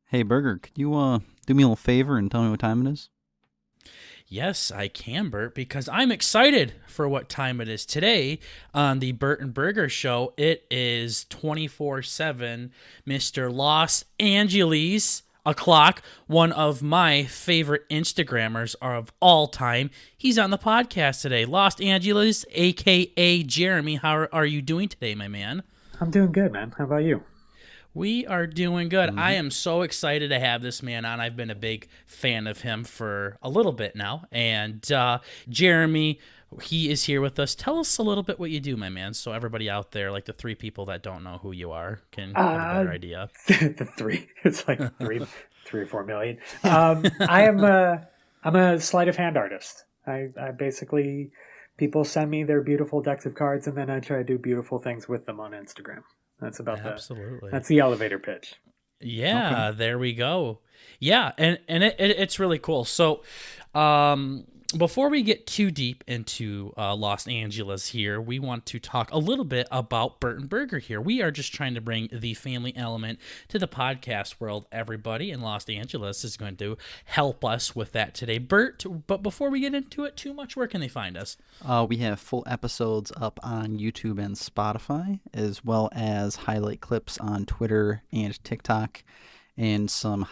Hey, Burger, could you do me a little favor and tell me what time it is? Yes, I can, Bert, because I'm excited for what time it is today on the BurtnBurger show. It is 24/7 Mr. Los Angeles o'clock, one of my favorite Instagrammers of all time. He's on the podcast today. Los Angeles, aka Jeremy. How are you doing today, my man? I'm doing good, man. How about you? We are doing good. I Mm-hmm. am so excited to have this man on. I've been a big fan of him for a little bit now. And Jeremy, he is here with us. Tell us a little bit what you do, my man, so everybody out there, like the three people that don't know who you are, can have a better idea. The three. It's like 3 or 4 million. I'm a sleight of hand artist. I basically people send me their beautiful decks of cards, and then I try to do beautiful things with them on Instagram. That's about Absolutely. that's the elevator pitch. Yeah, there we go. Yeah, and it's really cool. So, before we get too deep into Los Angeles here, we want to talk a little bit about BurtnBurger here. We are just trying to bring the family element to the podcast world, everybody, and Los Angeles is going to help us with that today. Bert, but before we get into it too much, where can they find us? We have full episodes up on YouTube and Spotify, as well as highlight clips on Twitter and TikTok, and some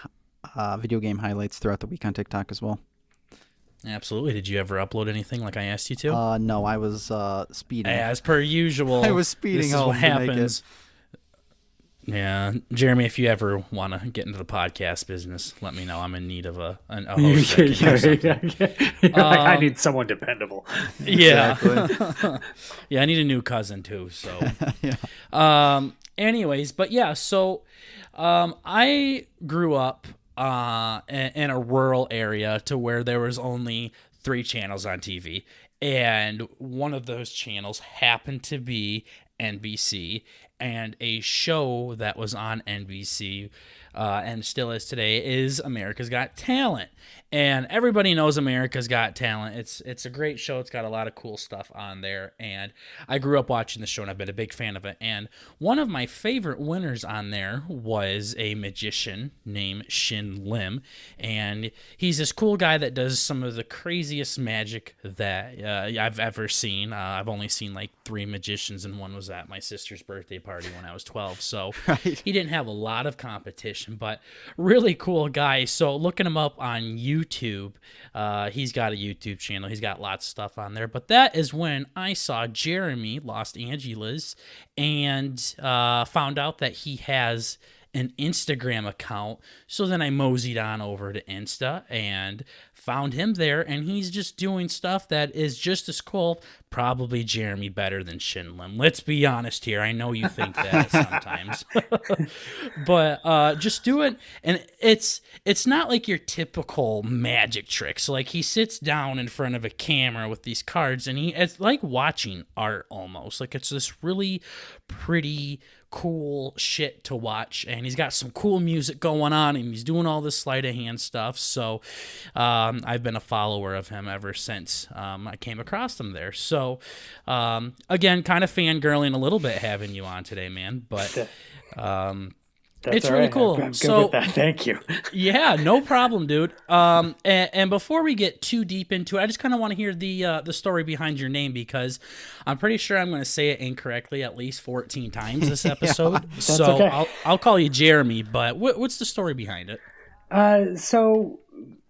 video game highlights throughout the week on TikTok as well. Absolutely. Did you ever upload anything like I asked you to? No, I was speeding. As per usual. I was speeding This is home what to make it. happens. Yeah, Jeremy, if you ever want to get into the podcast business, let me know. I'm in need of a host. That can do something. I need someone dependable. Yeah. Exactly. Yeah, I need a new cousin too. So, Yeah. anyways, but yeah, so I grew up in a rural area to where there was only three channels on TV, and one of those channels happened to be NBC, and a show that was on NBC and still is today is America's Got Talent. And everybody knows America's Got Talent. It's a great show. It's got a lot of cool stuff on there. And I grew up watching the show, and I've been a big fan of it. And one of my favorite winners on there was a magician named Shin Lim. And he's this cool guy that does some of the craziest magic that I've ever seen. I've only seen like three magicians, and one was at my sister's birthday party when I was 12. So Right. he didn't have a lot of competition, but really cool guy. So looking him up on YouTube, he's got a YouTube channel. He's got lots of stuff on there. But that is when I saw Jeremy, Los Angeles, and found out that he has an Instagram account. So then I moseyed on over to Insta and found him there, and he's just doing stuff that is just as cool, probably Jeremy better than Shin Lim. Let's be honest here. I know you think that sometimes. But just do it, and it's not like your typical magic tricks. Like, he sits down in front of a camera with these cards, and it's like watching art almost. Like, it's this really pretty cool shit to watch, and he's got some cool music going on, and he's doing all this sleight of hand stuff. So I've been a follower of him ever since I came across him there. So again, kind of fangirling a little bit having you on today, man, but That's it's all really right. cool. I'm good So with that. Thank you. yeah, no problem, dude. And before we get too deep into it, I just kind of want to hear the story behind your name, because I'm pretty sure I'm going to say it incorrectly at least 14 times this episode. So okay. I'll call you Jeremy, but what's the story behind it? So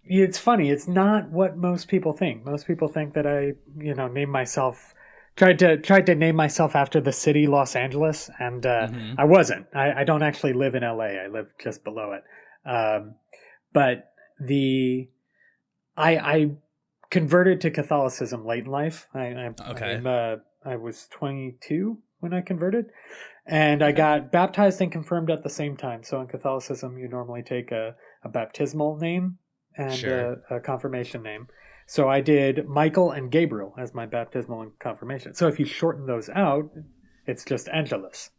it's funny. It's not what most people think. Most people think that I, named myself. Tried to name myself after the city Los Angeles, and I wasn't. I don't actually live in LA. I live just below it. But I converted to Catholicism late in life. I was 22 when I converted, and I got baptized and confirmed at the same time. So in Catholicism, you normally take a baptismal name and Sure. a confirmation name. So I did Michael and Gabriel as my baptismal and confirmation. So if you shorten those out, it's just Angelus,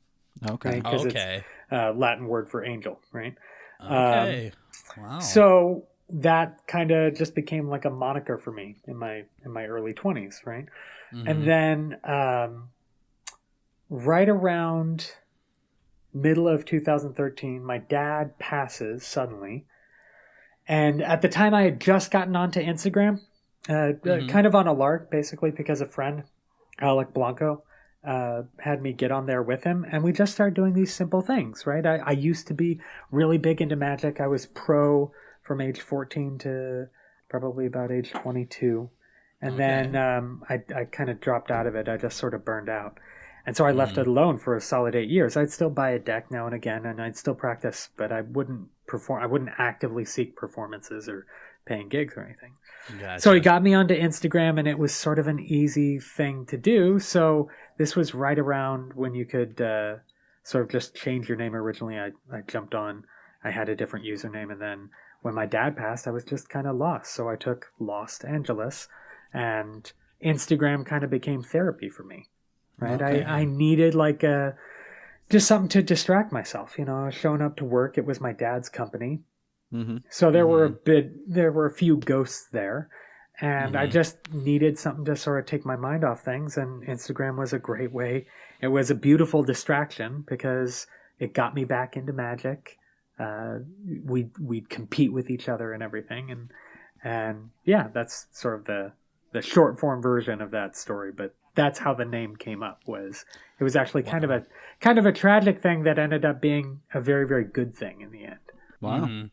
Okay. right? Because Okay. it's Latin word for angel, right? Okay. Wow. So that kind of just became like a moniker for me in my early 20s, right? Mhm. And then right around middle of 2013. My dad passes suddenly. And at the time, I had just gotten onto Instagram, kind of on a lark, basically, because a friend, Alec Blanco, had me get on there with him. And we just started doing these simple things, right? I used to be really big into Magic. I was pro from age 14 to probably about age 22. And then I kind of dropped out of it. I just sort of burned out. And so I left it alone for a solid 8 years. I'd still buy a deck now and again, and I'd still practice, but I wouldn't perform. I wouldn't actively seek performances or paying gigs or anything. Gotcha. So he got me onto Instagram, and it was sort of an easy thing to do. So this was right around when you could sort of just change your name. Originally, I jumped on. I had a different username, and then when my dad passed, I was just kind of lost. So I took Lost Angeles, and Instagram kind of became therapy for me. Right, Okay. I needed like just something to distract myself. You know, I was showing up to work. It was my dad's company, so there were a few ghosts there, and I just needed something to sort of take my mind off things. And Instagram was a great way. It was a beautiful distraction because it got me back into Magic. We'd compete with each other and everything, and yeah, that's sort of the short form version of that story, but. That's how the name came up. It was actually kind of a tragic thing that ended up being a very, very good thing in the end. Wow.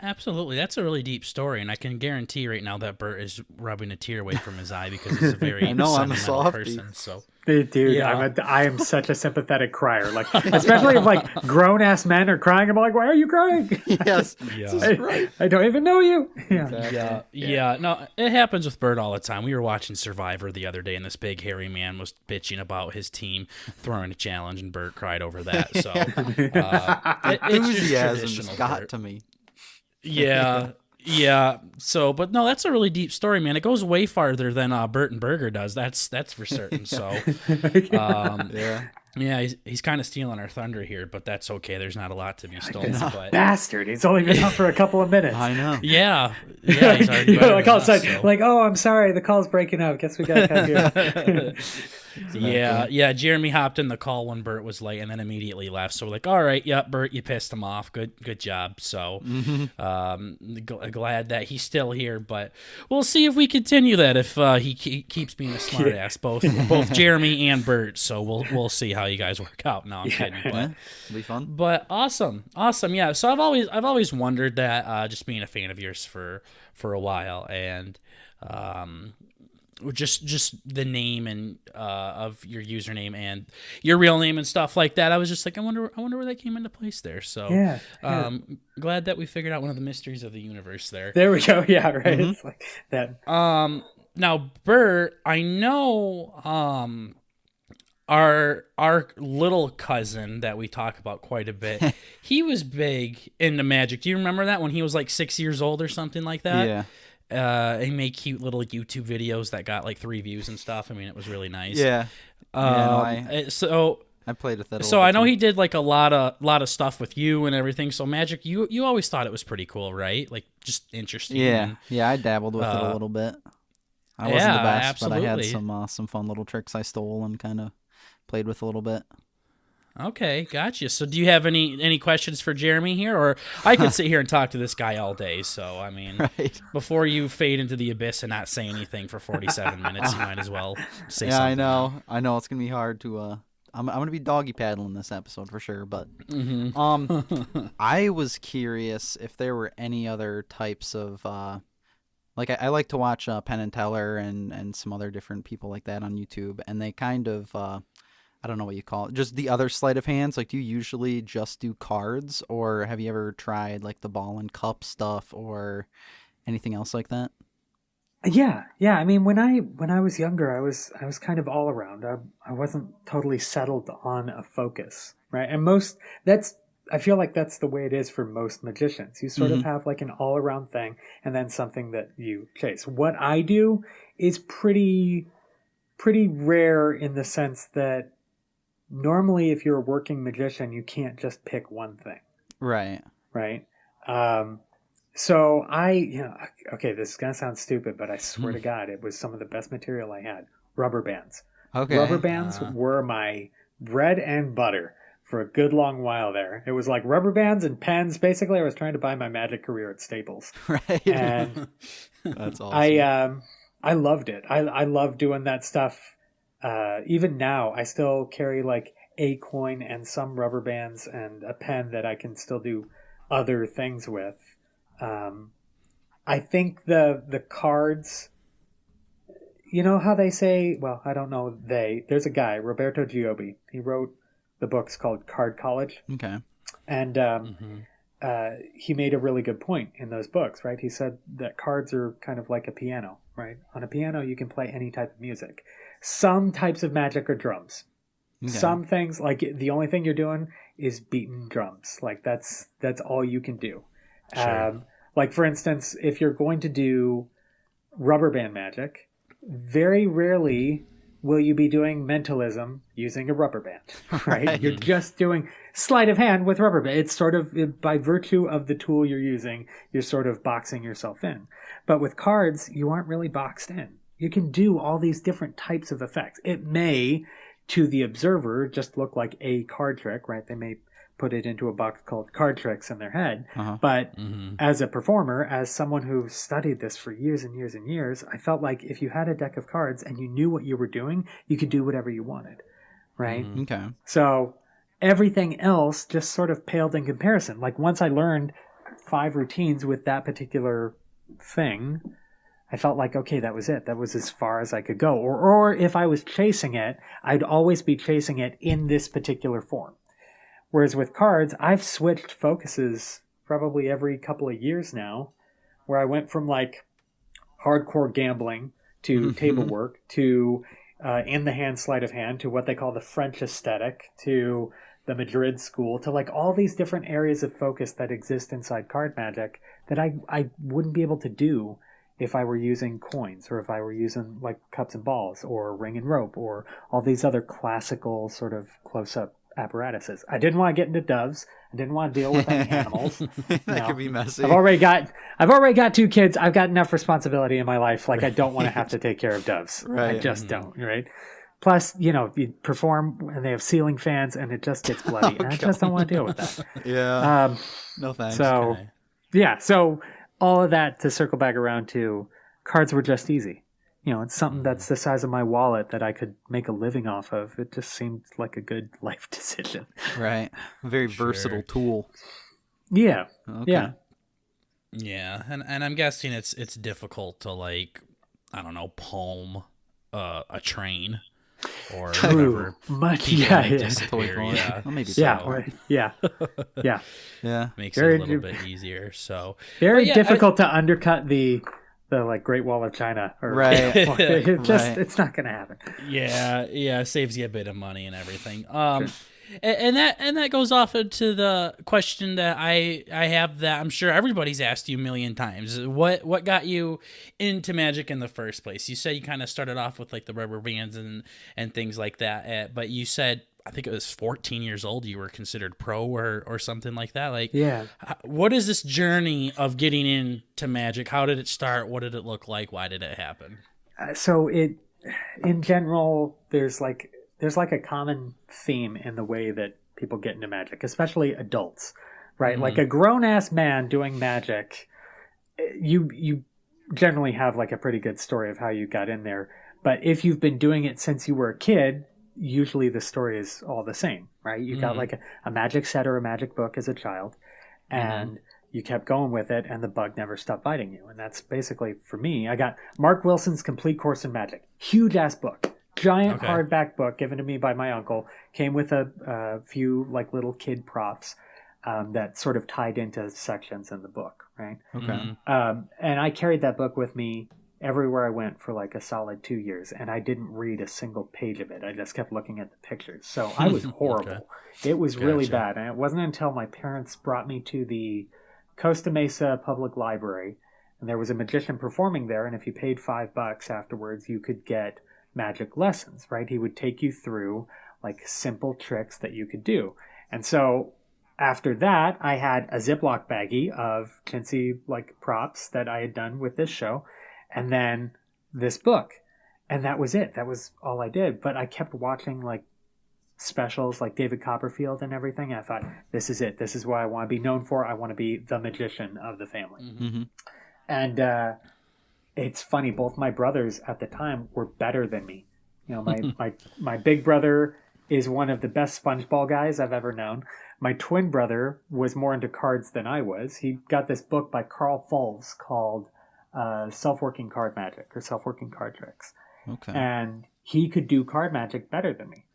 Absolutely. That's a really deep story, and I can guarantee right now that Burt is rubbing a tear away from his eye because he's a very I know, I'm a sentimental softie. person. So Dude, Yeah. I am such a sympathetic crier. Like, especially if like grown ass men are crying. I'm like, why are you crying? Yes. Yeah. I don't even know you. Yeah. Exactly. Yeah. No, it happens with Burt all the time. We were watching Survivor the other day, and this big hairy man was bitching about his team throwing a challenge, and Burt cried over that. So it's just Enthusiasm traditional just got Burt. to me. Yeah. Yeah. So, but no, that's a really deep story, man. It goes way farther than BurtnBurger does. That's for certain. So, Yeah. yeah, he's kind of stealing our thunder here, but that's okay. There's not a lot to be stolen. But Bastard. He's only been on for a couple of minutes. I know. yeah, he's already You're like better all than of a us, sudden, so. like, oh, I'm sorry, the call's breaking up. Guess we gotta cut here. Yeah. Jeremy hopped in the call when Burt was late, and then immediately left. So we're like, all right, yeah, Burt, you pissed him off. Good job. So, glad that he's still here, but we'll see if we continue that if he keeps being a smartass, both Jeremy and Burt. So we'll see how you guys work out. No, I'm kidding, but. Yeah. It'll be fun. But awesome, yeah. So I've always wondered that, just being a fan of yours for a while, and just the name and of your username and your real name and stuff like that. I was just like, I wonder where that came into place there. So Yeah. glad that we figured out one of the mysteries of the universe there. There we go. Yeah, right. It's like that. Now, Burt, I know our little cousin that we talk about quite a bit, he was big into Magic. Do you remember that when he was like 6 years old or something like that? Yeah. He made cute little YouTube videos that got like 3 views and stuff. I mean, it was really nice. Yeah. So I played with it. So I know he did like a lot of stuff with you and everything. So Magic, you always thought it was pretty cool, right? Like just interesting. Yeah. Yeah. I dabbled with it a little bit. I wasn't the best, absolutely. but I had some fun little tricks I stole and kind of played with a little bit. Okay, gotcha. So do you have any questions for Jeremy here? Or I could sit here and talk to this guy all day. So, I mean, Right. before you fade into the abyss and not say anything for 47 minutes, you might as well say Yeah, something. I know it's going to be hard to I'm going to be doggy paddling this episode for sure, but I was curious if there were any other types of like I like to watch Penn and Teller and some other different people like that on YouTube, and they kind of I don't know what you call it, just the other sleight of hands. Like, do you usually just do cards, or have you ever tried like the ball and cup stuff or anything else like that? Yeah. I mean, when I was younger, I was kind of all around. I wasn't totally settled on a focus, right? And I feel like that's the way it is for most magicians. You sort of have like an all around thing, and then something that you chase. What I do is pretty rare in the sense that normally, if you're a working magician, you can't just pick one thing. Right. Right. So okay, this is going to sound stupid, but I swear to God, it was some of the best material I had. Rubber bands. Okay. Rubber bands were my bread and butter for a good long while there. It was like rubber bands and pens. Basically, I was trying to buy my Magic career at Staples. Right. And That's awesome. I loved it. I love doing that stuff. Even now, I still carry like a coin and some rubber bands and a pen that I can still do other things with. I think the cards, you know how they say, well, I don't know there's a guy, Roberto Giobbi. He wrote the books called Card College. Okay. And he made a really good point in those books, right? He said that cards are kind of like a piano, right? On a piano, you can play any type of music. Some types of magic are drums. Okay. Some things, like the only thing you're doing is beating drums. Like that's all you can do. Sure. Like for instance, if you're going to do rubber band magic, very rarely will you be doing mentalism using a rubber band, right? Right. You're just doing sleight of hand with rubber band. It's sort of, by virtue of the tool you're using, you're sort of boxing yourself in. But with cards, you aren't really boxed in. You can do all these different types of effects. It may, to the observer, just look like a card trick, right? They may put it into a box called card tricks in their head. But as a performer, as someone who studied this for years and years and years, I felt like if you had a deck of cards and you knew what you were doing, you could do whatever you wanted, right? Okay. So everything else just sort of paled in comparison. Like once I learned 5 routines with that particular thing, I felt like, okay, that was it. That was as far as I could go. Or if I was chasing it, I'd always be chasing it in this particular form. Whereas with cards, I've switched focuses probably every couple of years now, where I went from like hardcore gambling to table work to in the hand, sleight of hand, to what they call the French aesthetic, to the Madrid school, to like all these different areas of focus that exist inside card magic that I wouldn't be able to do if I were using coins, or if I were using like cups and balls or ring and rope or all these other classical sort of close-up apparatuses. I didn't want to get into doves. I didn't want to deal with any animals. That could be messy. I've already got 2 kids. I've got enough responsibility in my life. Like I don't want to have to take care of doves. Right. I just don't. Right. Plus, you perform and they have ceiling fans and it just gets bloody. And I just don't want to deal with that. Yeah. No thanks. So, yeah. So all of that to circle back around to, cards were just easy. It's something that's the size of my wallet that I could make a living off of. It just seemed like a good life decision. Right. A very versatile tool. Yeah. Okay. Yeah. Yeah. And I'm guessing it's difficult to, like, I don't know, palm a train or whatever. Much. Yeah. Yeah. Well, maybe so. Yeah. Makes it a little bit easier. So very difficult to undercut the like Great Wall of China, right? It's not going to happen. Yeah, saves you a bit of money and everything. Sure. And that goes off into the question that I have that I'm sure everybody's asked you a million times. What got you into magic in the first place? You said you kind of started off with like the rubber bands and things like that, but you said, I think it was 14 years old, you were considered pro or something like that. Like, yeah. What is this journey of getting into magic? How did it start? What did it look like? Why did it happen? So in general, there's like a common theme in the way that people get into magic, especially adults, right? Like a grown-ass man doing magic, you generally have like a pretty good story of how you got in there. But if you've been doing it since you were a kid, usually the story is all the same, right? You got like a magic set or a magic book as a child, and you kept going with it, and the bug never stopped biting you. And that's basically, for me, I got Mark Wilson's Complete Course in Magic. Huge-ass book. Giant hardback book given to me by my uncle. Came with a few like little kid props that sort of tied into sections in the book, right? Okay. And I carried that book with me everywhere I went for like a solid 2 years, and I didn't read a single page of it. I just kept looking at the pictures. So I was horrible. It was really bad. And it wasn't until my parents brought me to the Costa Mesa Public Library, and there was a magician performing there, and if you paid $5 afterwards, you could get magic lessons, right? He would take you through like simple tricks that you could do. And so after that, I had a Ziploc baggie of chintzy like props that I had done with this show, and then this book. And that was it. That was all I did. But I kept watching like specials like David Copperfield and everything. I thought, this is it. This is what I want to be known for. I want to be the magician of the family. Mm-hmm. And it's funny, both my brothers at the time were better than me. You know, my big brother is one of the best SpongeBob guys I've ever known. My twin brother was more into cards than I was. He got this book by Carl Fulves called Self-Working Card Magic or Self-Working Card Tricks. Okay. And he could do card magic better than me.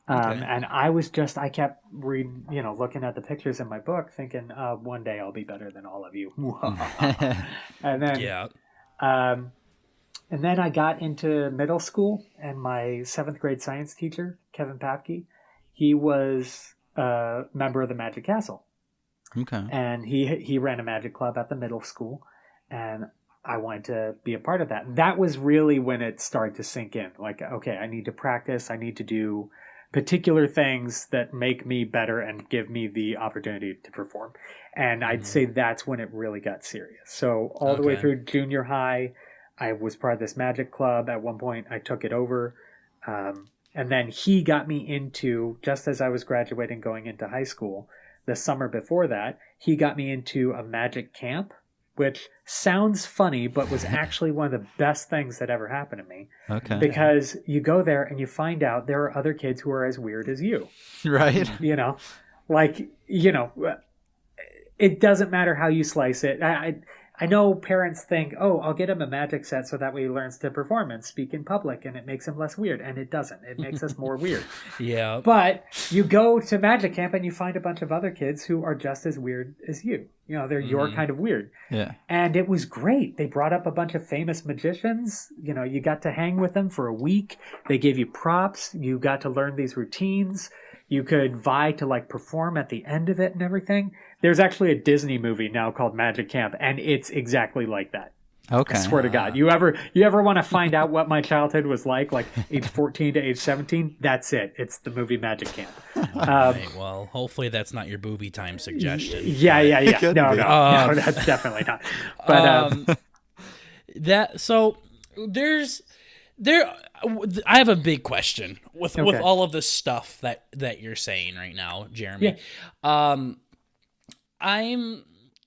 And I kept reading, looking at the pictures in my book thinking, one day I'll be better than all of you. And then, and then I got into middle school, and my 7th grade science teacher, Kevin Papke, he was a member of the Magic Castle. Okay. And he ran a magic club at the middle school, and I wanted to be a part of that. That was really when it started to sink in. Like, okay, I need to practice. I need to do particular things that make me better and give me the opportunity to perform. And I'd say that's when it really got serious. So all the way through junior high, I was part of this magic club. At one point, I took it over. And then he got me into, just as I was graduating going into high school, the summer before that, he got me into a magic camp, which sounds funny, but was actually one of the best things that ever happened to me. Okay. Because you go there and you find out there are other kids who are as weird as you. Right. It doesn't matter how you slice it. I know parents think, oh, I'll get him a magic set so that way he learns to perform and speak in public and it makes him less weird. And it doesn't. It makes us more weird. Yeah. But you go to magic camp and you find a bunch of other kids who are just as weird as you. They're your kind of weird. Yeah. And it was great. They brought up a bunch of famous magicians. You got to hang with them for a week. They gave you props. You got to learn these routines. You could vie to perform at the end of it and everything. There's actually a Disney movie now called Magic Camp, and it's exactly like that. Okay. I swear to God. You ever want to find out what my childhood was like age 14 to age 17? That's it. It's the movie Magic Camp. Right, well, hopefully that's not your booby time suggestion. Yeah. No, that's definitely not. But I have a big question with all of the stuff that you're saying right now, Jeremy. Yeah.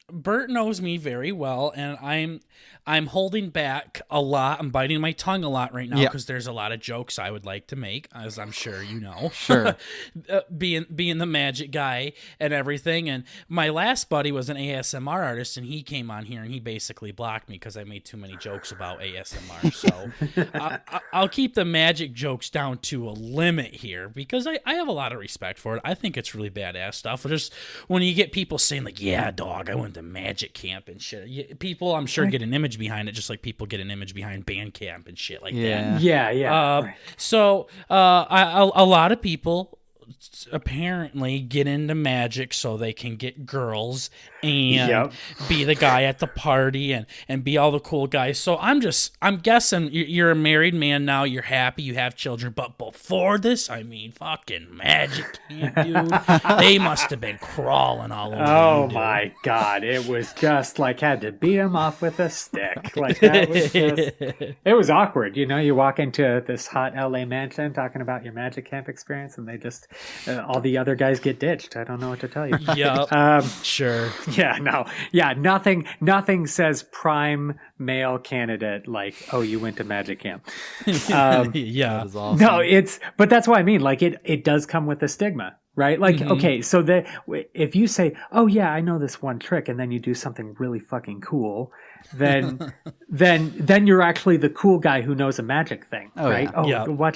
Bert knows me very well, and I'm holding back a lot. I'm biting my tongue a lot right now because there's a lot of jokes I would like to make, as I'm sure you know. Sure. being the magic guy and everything. And my last buddy was an ASMR artist, and he came on here and he basically blocked me because I made too many jokes about ASMR. So I'll keep the magic jokes down to a limit here because I have a lot of respect for it. I think it's really badass stuff. Just when you get people saying yeah, dog, I went to magic camp and shit. People, I'm sure, get an image behind it, just like people get an image behind band camp and shit like that. Yeah. So a lot of people apparently get into magic so they can get girls and be the guy at the party and be all the cool guys. So I'm guessing you're a married man now, you're happy, you have children, but before this, fucking magic camp, dude, they must have been crawling all over Oh my God, it was just had to beat him off with a stick. That was just, it was awkward. You walk into this hot LA mansion talking about your magic camp experience and they just all the other guys get ditched. I don't know what to tell you. Yeah. Sure. Yeah, no. Yeah, nothing says prime male candidate oh, you went to magic camp. Yeah. That is awesome. No, but that's what I mean. It does come with a stigma, right? Okay, so if you say, oh yeah, I know this one trick, and then you do something really fucking cool, then you're actually the cool guy who knows a magic thing, right? Yeah. Oh,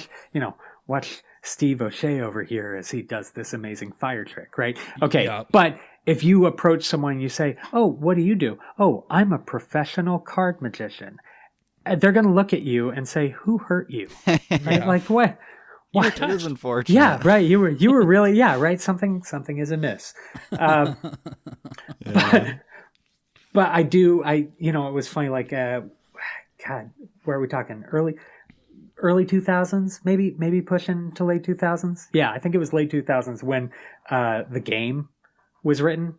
watch Steve O'Shea over here as he does this amazing fire trick, right? Okay, but if you approach someone and you say, oh, what do you do? Oh, I'm a professional card magician. They're going to look at you and say, who hurt you? Right? What? It is unfortunate. Yeah, right. You were really, right. Something is amiss. But I do, it was funny, God, where are we talking? Early 2000s, maybe pushing to late 2000s. Yeah, I think it was late 2000s when the game was written.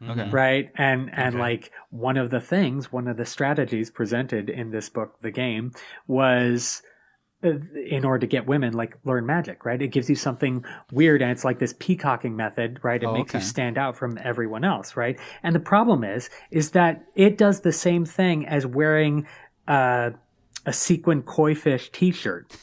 Okay. Right. And one of the strategies presented in this book, The Game, was in order to get women, like learn magic, right? It gives you something weird, and it's like this peacocking method, right? It makes you stand out from everyone else, right? And the problem is that it does the same thing as wearing a sequin koi fish T-shirt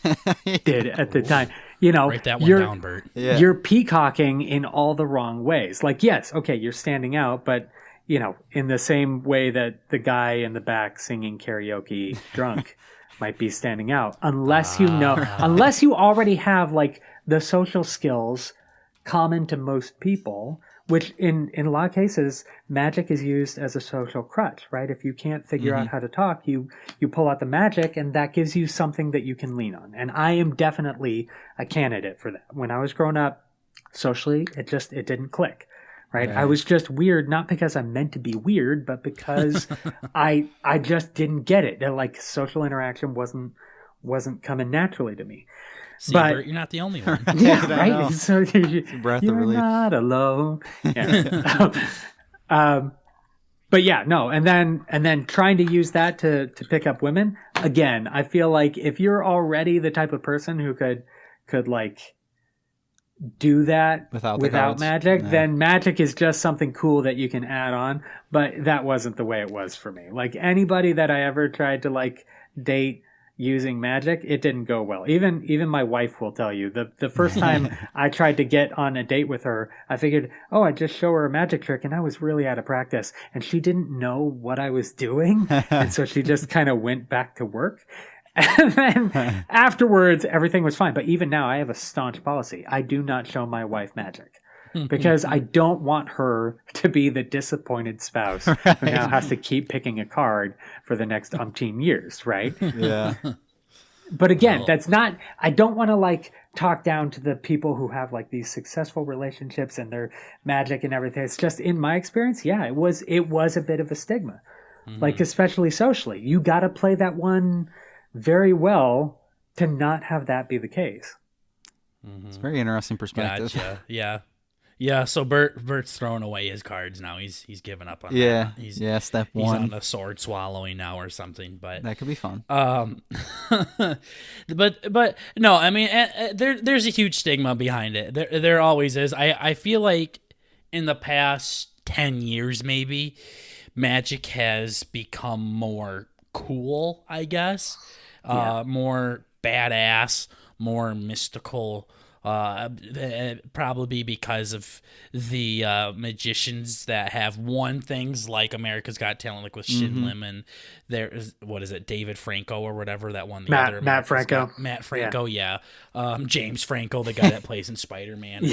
did at the time. You know, write that one down, Bert. Yeah. You're peacocking in all the wrong ways. Like, yes, okay, you're standing out, but you know, in the same way that the guy in the back singing karaoke drunk might be standing out, unless unless you already have like the social skills common to most people, which in a lot of cases, magic is used as a social crutch, right? If you can't figure out how to talk, you pull out the magic, and that gives you something that you can lean on. And I am definitely a candidate for that. When I was growing up, socially, it didn't click. Right? I was just weird, not because I'm meant to be weird, but because I just didn't get it. Like social interaction wasn't coming naturally to me. See, but Bert, you're not the only one. yeah, right. So Breath of you're relief. not alone. Yeah. But yeah, no, and then trying to use that to pick up women again. I feel like if you're already the type of person who could like do that without magic, then magic is just something cool that you can add on. But that wasn't the way it was for me. Like anybody that I ever tried to like date using magic, it didn't go well. Even my wife will tell you the first time I tried to get on a date with her, I figured, oh, I'd just show her a magic trick, and I was really out of practice, and she didn't know what I was doing, and so she just kind of went back to work. And then afterwards, everything was fine. But even now, I have a staunch policy. I do not show my wife magic because I don't want her to be the disappointed spouse who now has to keep picking a card for the next umpteen years, right? Yeah. But again, that's not, I don't want to like talk down to the people who have like these successful relationships and their magic and everything. It's just in my experience, yeah, it was a bit of a stigma, like especially socially. You got to play that one very well to not have that be the case. It's a very interesting perspective. Yeah. So Bert's throwing away his cards now. He's given up on that. Step He's one. on a sword swallowing now or something. But That could be fun. but no, I mean, there's a huge stigma behind it. There always is. I feel like in the past 10 years, maybe, magic has become more cool, I guess. More badass, more mystical, probably because of the magicians that have won things like America's Got Talent, like with Shin Lim, and there's David Franco or whatever that won the other Matt Franco. Matt Franco, James Franco, the guy that plays in Spider-Man.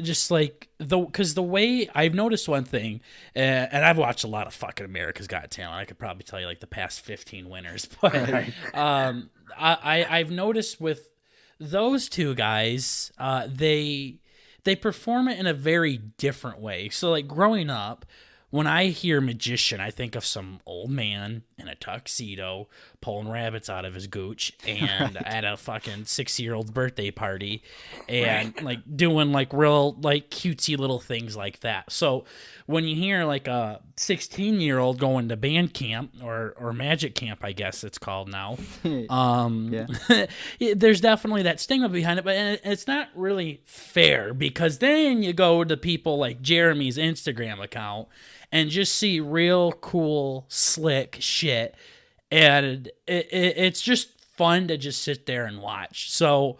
Just like because the way I've noticed one thing, and I've watched a lot of fucking America's Got Talent. I could probably tell you like the past 15 winners, but I've noticed with those two guys, they perform it in a very different way. So like growing up, when I hear magician, I think of some old man in a tuxedo pulling rabbits out of his gooch and at a fucking 6-year-old's birthday party and like doing like real like cutesy little things like that. So when you hear like a 16-year-old going to band camp or magic camp, I guess it's called now, there's definitely that stigma behind it, but it's not really fair because then you go to people like Jeremy's Instagram account and just see real cool, slick shit. And it's just fun to just sit there and watch. So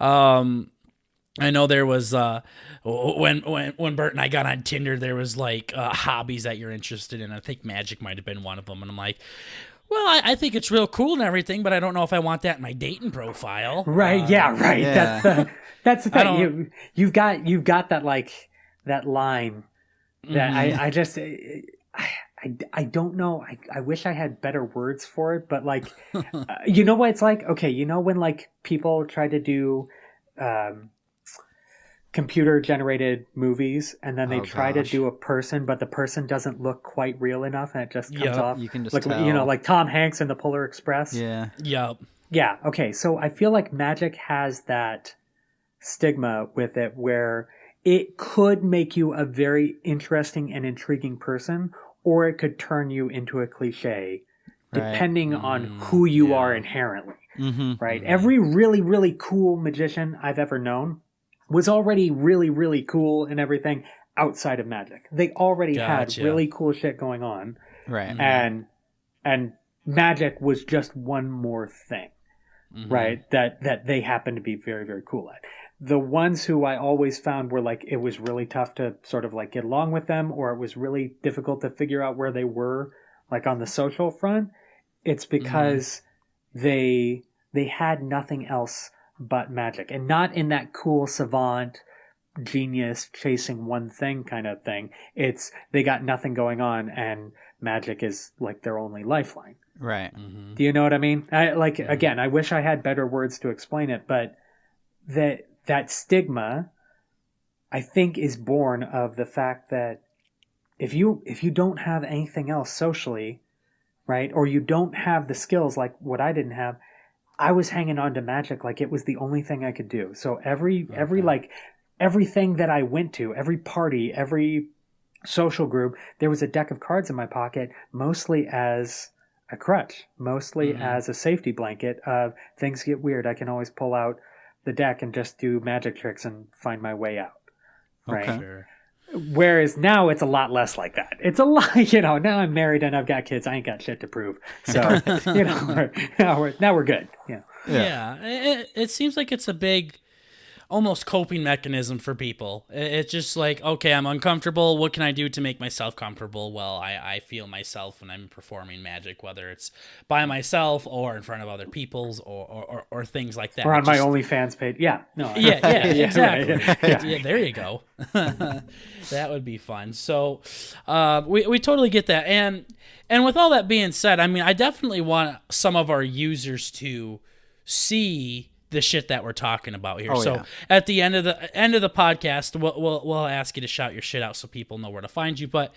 I know there was when Bert and I got on Tinder, there was like hobbies that you're interested in. I think magic might have been one of them. And I'm like, well, I think it's real cool and everything, but I don't know if I want that in my dating profile. Right. Right. Yeah. That's the thing. You've got that like that line that I don't know. I wish I had better words for it, but like, you know what it's like? Okay. You know, when like people try to do, computer generated movies and then they try to do a person, but the person doesn't look quite real enough and it just comes off. You can just like, tell. you know, like Tom Hanks in the Polar Express. Yeah. Yep. Yeah. Okay. So I feel like magic has that stigma with it where it could make you a very interesting and intriguing person, or it could turn you into a cliche depending on who you are inherently. Right? Every really, really cool magician I've ever known was already really, really cool and everything outside of magic. They already had really cool shit going on. Right. And magic was just one more thing. Right? That they happened to be very, very cool at. The ones who I always found were like, it was really tough to sort of like get along with them, or it was really difficult to figure out where they were, like on the social front. It's because they had nothing else but magic, and not in that cool savant genius chasing one thing kind of thing. It's they got nothing going on, and magic is like their only lifeline. Right. Do you know what I mean? Again, I wish I had better words to explain it, but that stigma, I think, is born of the fact that if you don't have anything else socially, right, or you don't have the skills like what I didn't have, I was hanging on to magic like it was the only thing I could do. So everything that I went to, every party, every social group, there was a deck of cards in my pocket, mostly as a crutch, mostly as a safety blanket of things get weird. I can always pull out the deck and just do magic tricks and find my way out. Right. Okay. Sure. Whereas now it's a lot less like that. It's a lot, now I'm married and I've got kids. I ain't got shit to prove. So, now we're good. Yeah. It seems like it's a big, almost coping mechanism for people. It's just like, okay, I'm uncomfortable. What can I do to make myself comfortable? Well, I feel myself when I'm performing magic, whether it's by myself or in front of other people's or things like that. Or on my OnlyFans page. Yeah. No. Yeah, exactly. Right. Yeah, there you go. That would be fun. So we totally get that. And with all that being said, I mean, I definitely want some of our users to see the shit that we're talking about here. At the end of the podcast, we'll ask you to shout your shit out so people know where to find you. But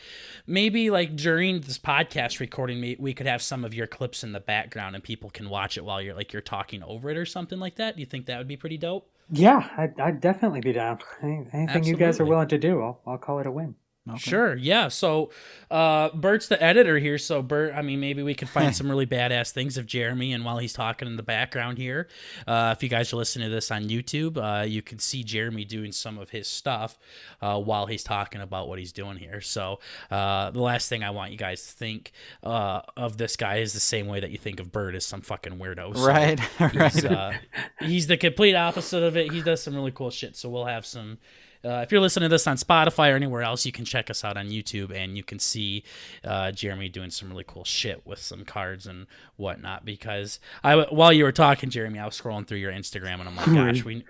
maybe like during this podcast recording, we could have some of your clips in the background and people can watch it while you're talking over it or something like that. Do you think that would be pretty dope? Yeah, I'd definitely be down. Anything you guys are willing to do, I'll call it a win. Okay. Sure, yeah. So Bert's the editor here, so Bert, I mean, maybe we could find some really badass things of Jeremy, and while he's talking in the background here, if you guys are listening to this on YouTube, you can see Jeremy doing some of his stuff while he's talking about what he's doing here. So the last thing I want you guys to think of this guy is the same way that you think of Bert as some fucking weirdo. So right. he's the complete opposite of it. He does some really cool shit, so we'll have some... if you're listening to this on Spotify or anywhere else, you can check us out on YouTube, and you can see Jeremy doing some really cool shit with some cards and whatnot. Because while you were talking, Jeremy, I was scrolling through your Instagram, and I'm like, gosh, we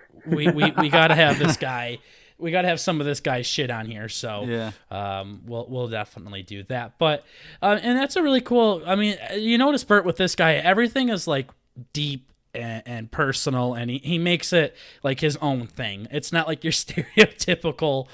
got to have this guy. We got to have some of this guy's shit on here. So we'll definitely do that. But and that's a really cool. I mean, you notice, Bert, with this guy, everything is like deep and personal, and he makes it like his own thing. It's not like your stereotypical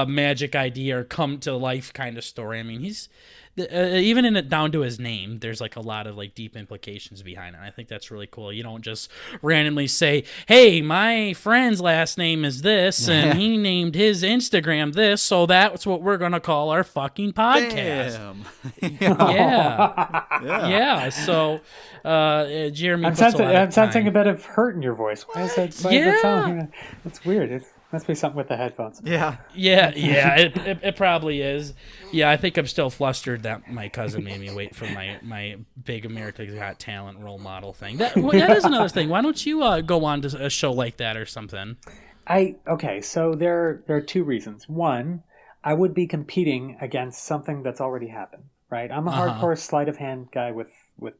magic idea or come to life kind of story. I mean, he's even in it down to his name, there's like a lot of like deep implications behind it. I think that's really cool. You don't just randomly say, hey, my friend's last name is this and he named his Instagram this, so that's what we're gonna call our fucking podcast. Yeah. So Jeremy, I'm sensing a bit of hurt in your voice. Why is that sound? That's weird. It must be something with the headphones. Yeah. It probably is. Yeah, I think I'm still flustered that my cousin made me wait for my big America's Got Talent role model thing. That is another thing. Why don't you go on to a show like that or something? So there are two reasons. One, I would be competing against something that's already happened, right? I'm a hardcore sleight of hand guy with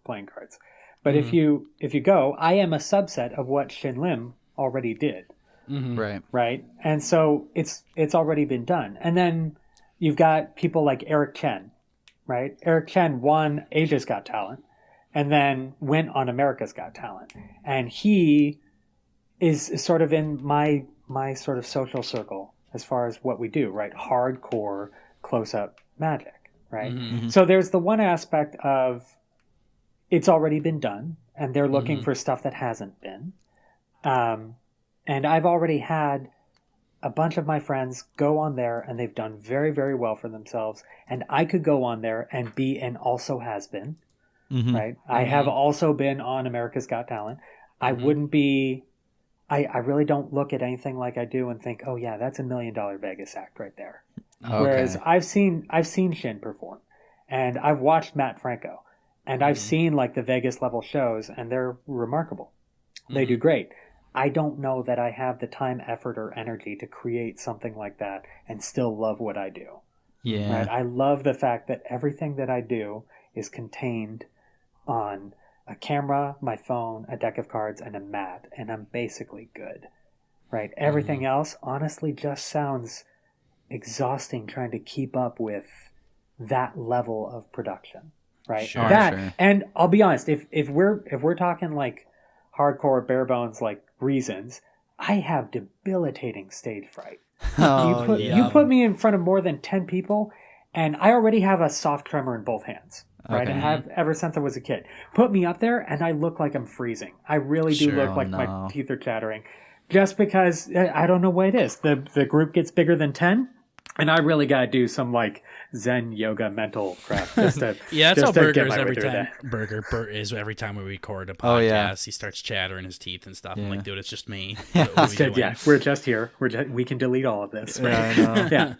playing cards. But if you go, I am a subset of what Shin Lim already did. Mm-hmm. Right. And so it's already been done. And then you've got people like Eric Chen, right? Eric Chen won Asia's Got Talent and then went on America's Got Talent. And he is sort of in my sort of social circle as far as what we do, right? Hardcore close-up magic, right? Mm-hmm. So there's the one aspect of it's already been done and they're looking for stuff that hasn't been. And I've already had a bunch of my friends go on there and they've done very, very well for themselves. And I could go on there and be an also has been, right? I have also been on America's Got Talent. I wouldn't be. I really don't look at anything like I do and think, oh yeah, that's $1 million Vegas act right there. Okay. Whereas I've seen Shin perform, and I've watched Matt Franco, and I've seen like the Vegas level shows, and they're remarkable. They do great. I don't know that I have the time, effort, or energy to create something like that and still love what I do. Yeah. Right? I love the fact that everything that I do is contained on a camera, my phone, a deck of cards, and a mat, and I'm basically good. Right? Everything else, honestly, just sounds exhausting trying to keep up with that level of production. Right? Sure, sure. And I'll be honest, if we're talking like hardcore bare bones like reasons, I have debilitating stage fright. Oh, You put me in front of more than 10 people, and I already have a soft tremor in both hands. Right, Okay. and have ever since I was a kid. Put me up there, and I look like I'm freezing. I really do look like my teeth are chattering, just because I don't know what it is. The group gets bigger than 10, and I really got to do some like Zen yoga mental crap just to Yeah, that's just how to Burger get is my way every through time. that. Burt is every time we record a podcast. Oh, yeah. He starts chattering his teeth and stuff. I'm Yeah. like, dude, it's just me. Yeah. What are we doing? Yeah, we're just here. We can delete all of this. Right? Yeah, I know. Yeah.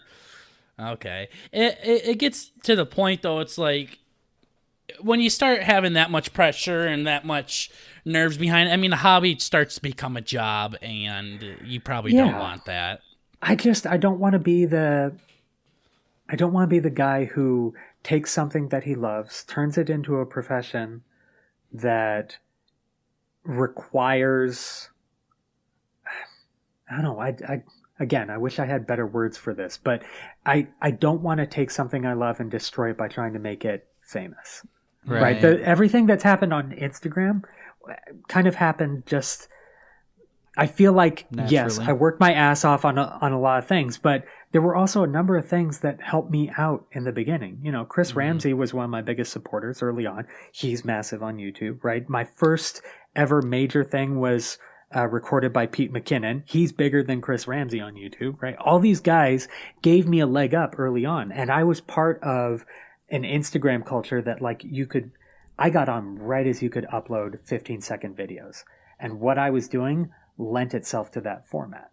Okay. It gets to the point though. It's like when you start having that much pressure and that much nerves behind it, I mean, the hobby starts to become a job, and you probably don't Yeah. want that. I don't want to be the guy who takes something that he loves, turns it into a profession that requires, I don't know, I wish I had better words for this, but I don't want to take something I love and destroy it by trying to make it famous. Right? Everything that's happened on Instagram kind of happened just, I feel like, yes, Naturally. I worked my ass off on a lot of things, but there were also a number of things that helped me out in the beginning. You know, Chris Ramsey was one of my biggest supporters early on. He's massive on YouTube, right? My first ever major thing was recorded by Pete McKinnon. He's bigger than Chris Ramsey on YouTube, right? All these guys gave me a leg up early on, and I was part of an Instagram culture that like I got on right as you could upload 15-second videos. And what I was doing lent itself to that format,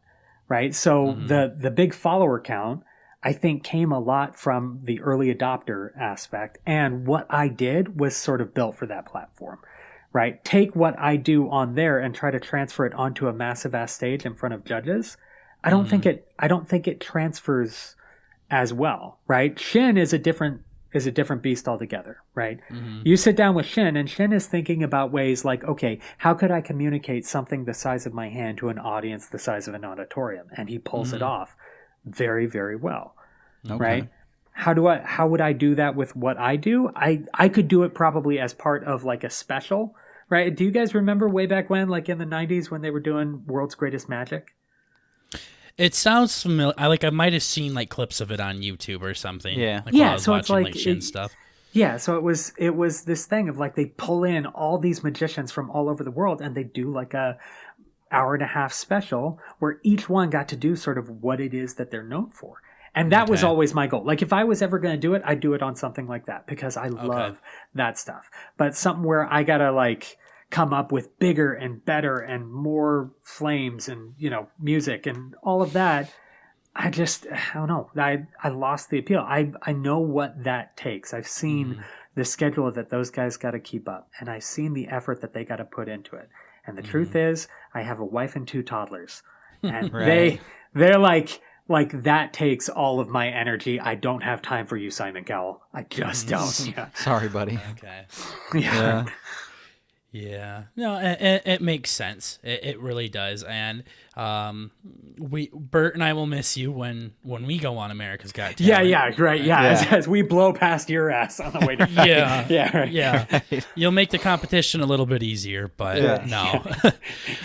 right? So the big follower count, I think, came a lot from the early adopter aspect. And what I did was sort of built for that platform, right? Take what I do on there and try to transfer it onto a massive ass stage in front of judges. I don't think it transfers as well, right? Shin is a different beast altogether, right? You sit down with Shin, and Shin is thinking about ways like, okay, how could I communicate something the size of my hand to an audience the size of an auditorium? And he pulls it off very, very well, right? How would I do that with what I do? I could do it probably as part of like a special, right? Do you guys remember way back when, like in the 90s when they were doing World's Greatest Magic? It sounds familiar. I might have seen like clips of it on YouTube or something. Yeah. Like, while I was So it's watching, like Shin stuff. Yeah, so it was this thing of like they pull in all these magicians from all over the world, and they do like a hour and a half special where each one got to do sort of what it is that they're known for. And that was always my goal. Like if I was ever going to do it, I'd do it on something like that because I love that stuff. But something where I got to like come up with bigger and better and more flames and, you know, music and all of that, I don't know. I lost the appeal. I know what that takes. I've seen the schedule that those guys got to keep up, and I've seen the effort that they got to put into it. And the truth is, I have a wife and 2 toddlers, and they're like that takes all of my energy. I don't have time for you, Simon Cowell. I just don't. Yeah. Sorry, buddy. Okay. Yeah. Yeah, no, it makes sense. It really does, and Bert and I will miss you when we go on America's Got Talent. Yeah, right. Yeah, as we blow past your ass on the way to Yeah, right. yeah. You'll make the competition a little bit easier, but no,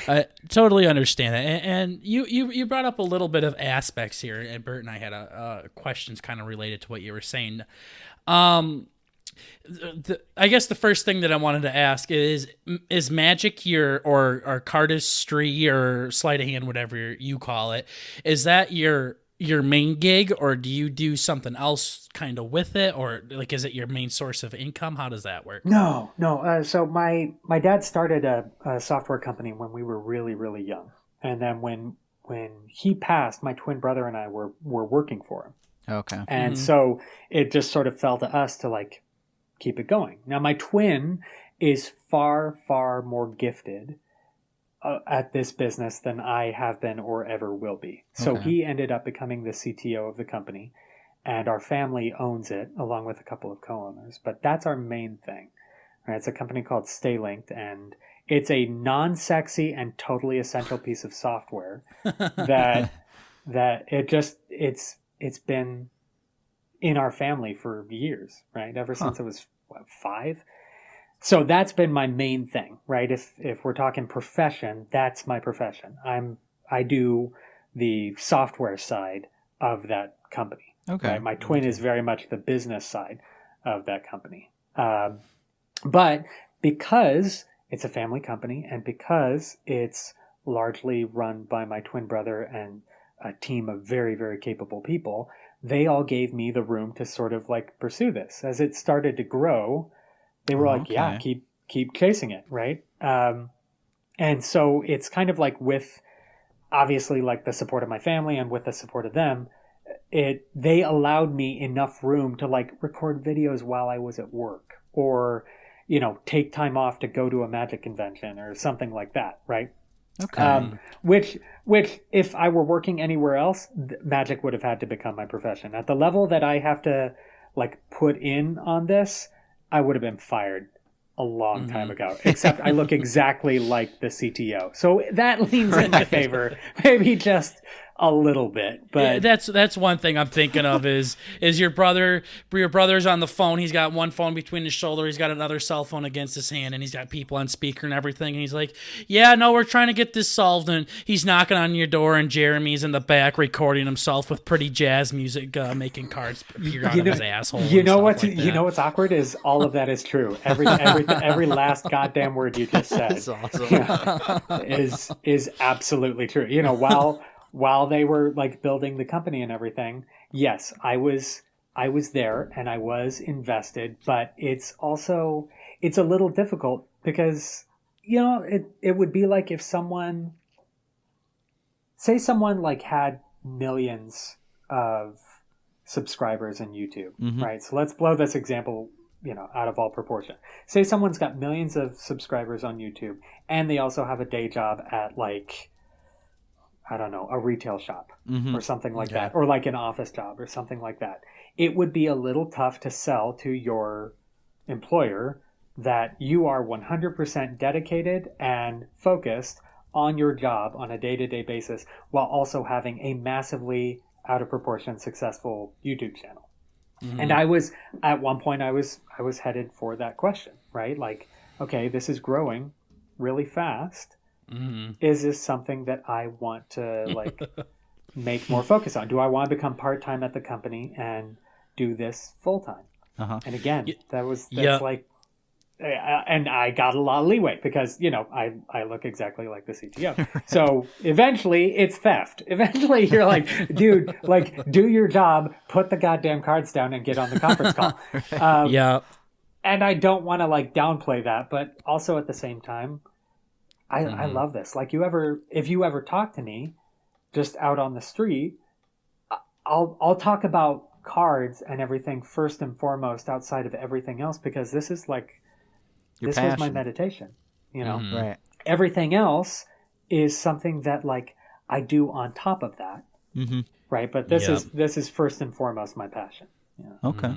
I totally understand that. And you brought up a little bit of aspects here, and Bert and I had questions kind of related to what you were saying. I guess the first thing that I wanted to ask is magic or cardistry or sleight of hand, whatever you call it, is that your your main gig, or do you do something else kind of with it, or like is it your main source of income? How does that work? No. So my dad started a software company when we were really, really young, and then when he passed, my twin brother and I were working for him. Okay. And so it just sort of fell to us to like keep it going. Now my twin is far, far more gifted at this business than I have been or ever will be. So he ended up becoming the CTO of the company, and our family owns it along with a couple of co-owners. But that's our main thing. Right? It's a company called Stay Linked, and it's a non-sexy and totally essential piece of software that it's been in our family for years, right? Ever since I was 5. So that's been my main thing, right? If we're talking profession, that's my profession. I do the software side of that company. Okay. Right? My twin is very much the business side of that company. But because it's a family company and because it's largely run by my twin brother and a team of very, very capable people, they all gave me the room to sort of like pursue this. As it started to grow, they were like, yeah, keep chasing it, right? And so it's kind of like with obviously like the support of my family and with the support of them, they allowed me enough room to like record videos while I was at work, or take time off to go to a magic convention or something like that, right? Okay. Which if I were working anywhere else, magic would have had to become my profession. At the level that I have to like put in on this, I would have been fired a long time ago, except I look exactly like the CTO. So that leans in my favor, maybe just a little bit. But that's one thing I'm thinking of is your brother's on the phone. He's got one phone between his shoulder. He's got another cell phone against his hand, and he's got people on speaker and everything. And he's like, yeah, no, we're trying to get this solved. And he's knocking on your door, and Jeremy's in the back recording himself with pretty jazz music, making cards appear out of his asshole. You know what's awkward is all of that is true. Every last goddamn word you just said That's awesome. is absolutely true. While they were like building the company and everything, yes, I was there and I was invested, but it's a little difficult because it would be like if someone like had millions of subscribers on YouTube, right? So let's blow this example out of all proportion. Say someone's got millions of subscribers on YouTube and they also have a day job at like, I don't know, a retail shop or something like that, or like an office job or something like that. It would be a little tough to sell to your employer that you are 100% dedicated and focused on your job on a day-to-day basis while also having a massively out of proportion successful YouTube channel. And at one point I was headed for that question, right? Like, okay, this is growing really fast. Is this something that I want to like make more focus on? Do I want to become part-time at the company and do this full-time? And again, that's like, and I got a lot of leeway because, I look exactly like the CTO. So eventually it's theft. Eventually you're like, dude, like do your job, put the goddamn cards down and get on the conference call. And I don't want to like downplay that, but also at the same time, I love this. Like if you ever talk to me just out on the street, I'll talk about cards and everything first and foremost outside of everything else, because this is like, this was my meditation, Right. Everything else is something that like I do on top of that. Right. But this is first and foremost my passion. Okay.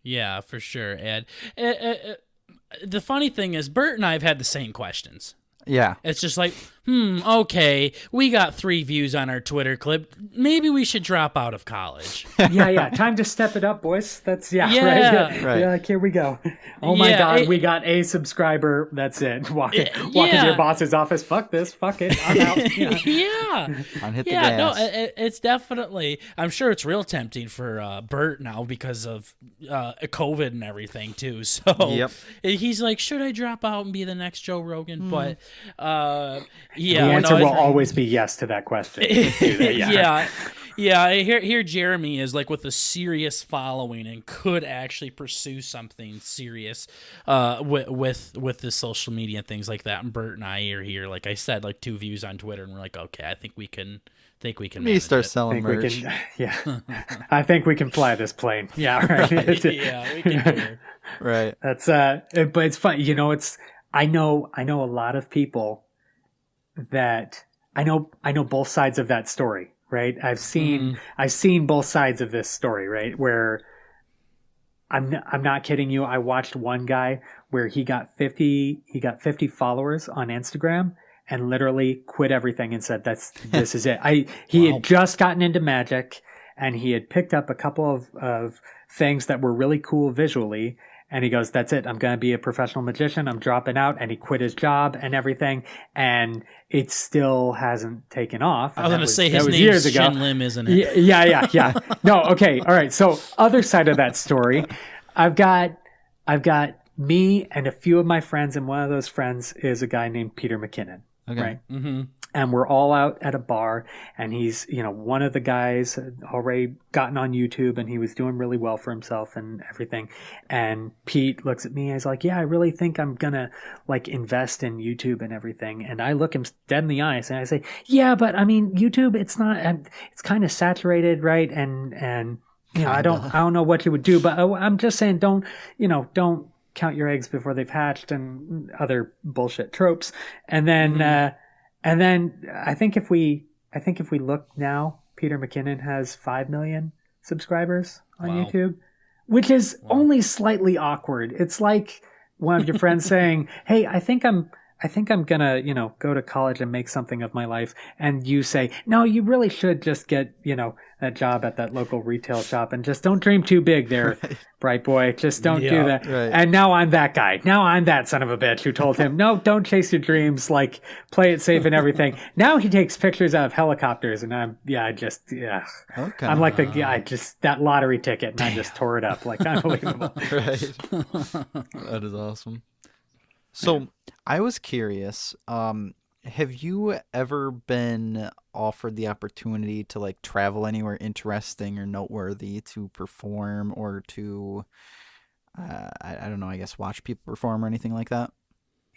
Yeah, for sure. And the funny thing is Bert and I have had the same questions. Yeah. It's just like, okay, we got 3 views on our Twitter clip. Maybe we should drop out of college. Yeah. Time to step it up, boys. That's right. Right. Like, here we go. Oh my God, we got a subscriber. That's it. Walking to your boss's office. Fuck this. Fuck it. I'm out. Hit the gas. No, it's definitely. I'm sure it's real tempting for Bert now because of COVID and everything too. So he's like, should I drop out and be the next Joe Rogan? But the answer will always be yes to that question. Yeah, here Jeremy is like with a serious following and could actually pursue something serious with the social media and things like that. And Bert and I are here, like I said, like 2 views on Twitter, and we're like, okay, I think we can Me start manage selling We merch. can, yeah. I think we can fly this plane. Yeah, right. it. Yeah, we can do it. Right. That's but it's fun. I know a lot of people that I know both sides of that story, right? I've seen both sides of this story, right? Where I'm not kidding you. I watched one guy where he got 50 followers on Instagram and literally quit everything and said this is it. He Wow. had just gotten into Magic and he had picked up a couple of things that were really cool visually. And he goes, that's it. I'm going to be a professional magician. I'm dropping out. And he quit his job and everything. And it still hasn't taken off. I was going to say that his was name's years ago. Shin Lim, isn't it? Yeah. No, okay. All right. So other side of that story, I've got me and a few of my friends. And one of those friends is a guy named Peter McKinnon. Okay. Right. Mm-hmm. And we're all out at a bar, and he's, one of the guys had already gotten on YouTube, and he was doing really well for himself and everything. And Pete looks at me, and he's like, yeah, I really think I'm gonna like invest in YouTube and everything. And I look him dead in the eyes, and I say, yeah, but I mean, YouTube, it's not, it's kind of saturated, right? And I don't know what you would do, but I'm just saying, don't count your eggs before they've hatched and other bullshit tropes. And then, and then I think if we look now, Peter McKinnon has 5 million subscribers on YouTube, which is only slightly awkward. It's like one of your friends saying, "Hey, I think I'm gonna, go to college and make something of my life," and you say, "No, you really should just get, that job at that local retail shop and just don't dream too big there, bright boy. Just don't do that." Right. And now I'm that guy. Now I'm that son of a bitch who told him, "No, don't chase your dreams. Like, play it safe and everything." Now he takes pictures out of helicopters, and I'm Okay. I'm like the guy, just that lottery ticket, and I just tore it up like unbelievable. Right. That is awesome. So I was curious, have you ever been offered the opportunity to like travel anywhere interesting or noteworthy to perform or to, I don't know, I guess watch people perform or anything like that?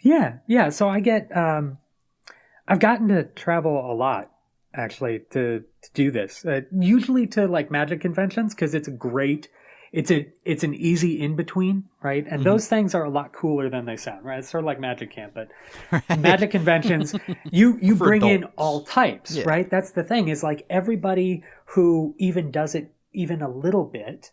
Yeah. So I get, I've gotten to travel a lot actually to do this. Usually to like magic conventions because it's a great. It's an easy in between, right? And those things are a lot cooler than they sound, right? It's sort of like Magic Camp, but Magic conventions, you bring in all types, right? That's the thing is like everybody who even does it even a little bit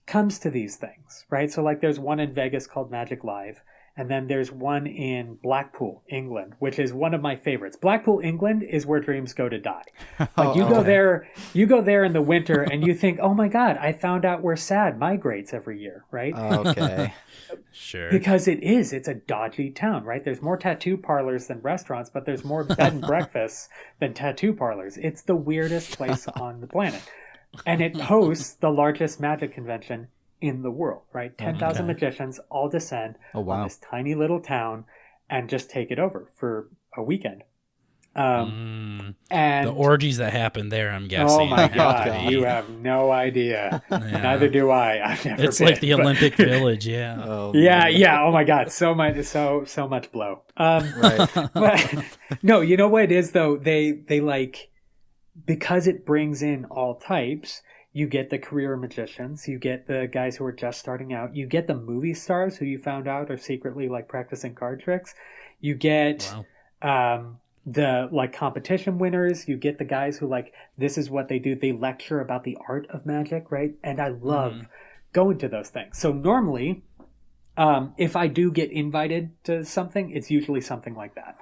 comes to these things, right? So like there's one in Vegas called Magic Live, and then there's one in Blackpool, England, which is one of my favorites. Blackpool, England is where dreams go to die. Like you go there in the winter and you think, "Oh my God, I found out where SAD migrates every year," right? Okay. Sure. Because it's a dodgy town, right? There's more tattoo parlors than restaurants, but there's more bed and breakfasts than tattoo parlors. It's the weirdest place on the planet. And it hosts the largest magic convention in the world, right? 10,000 magicians all descend on this tiny little town and just take it over for a weekend. And the orgies that happen there, I'm guessing. Oh my God, you have no idea. Neither do I. I've never It's been, like the Olympic Village, yeah. Yeah. Oh my God, so much blow. Right. But no, you know what it is though? They like, because it brings in all types. You get the career magicians, you get the guys who are just starting out, you get the movie stars who you found out are secretly like practicing card tricks, you get the like competition winners, you get the guys who like this is what they do, they lecture about the art of magic, right? And I love going to those things. So normally, if I do get invited to something, it's usually something like that,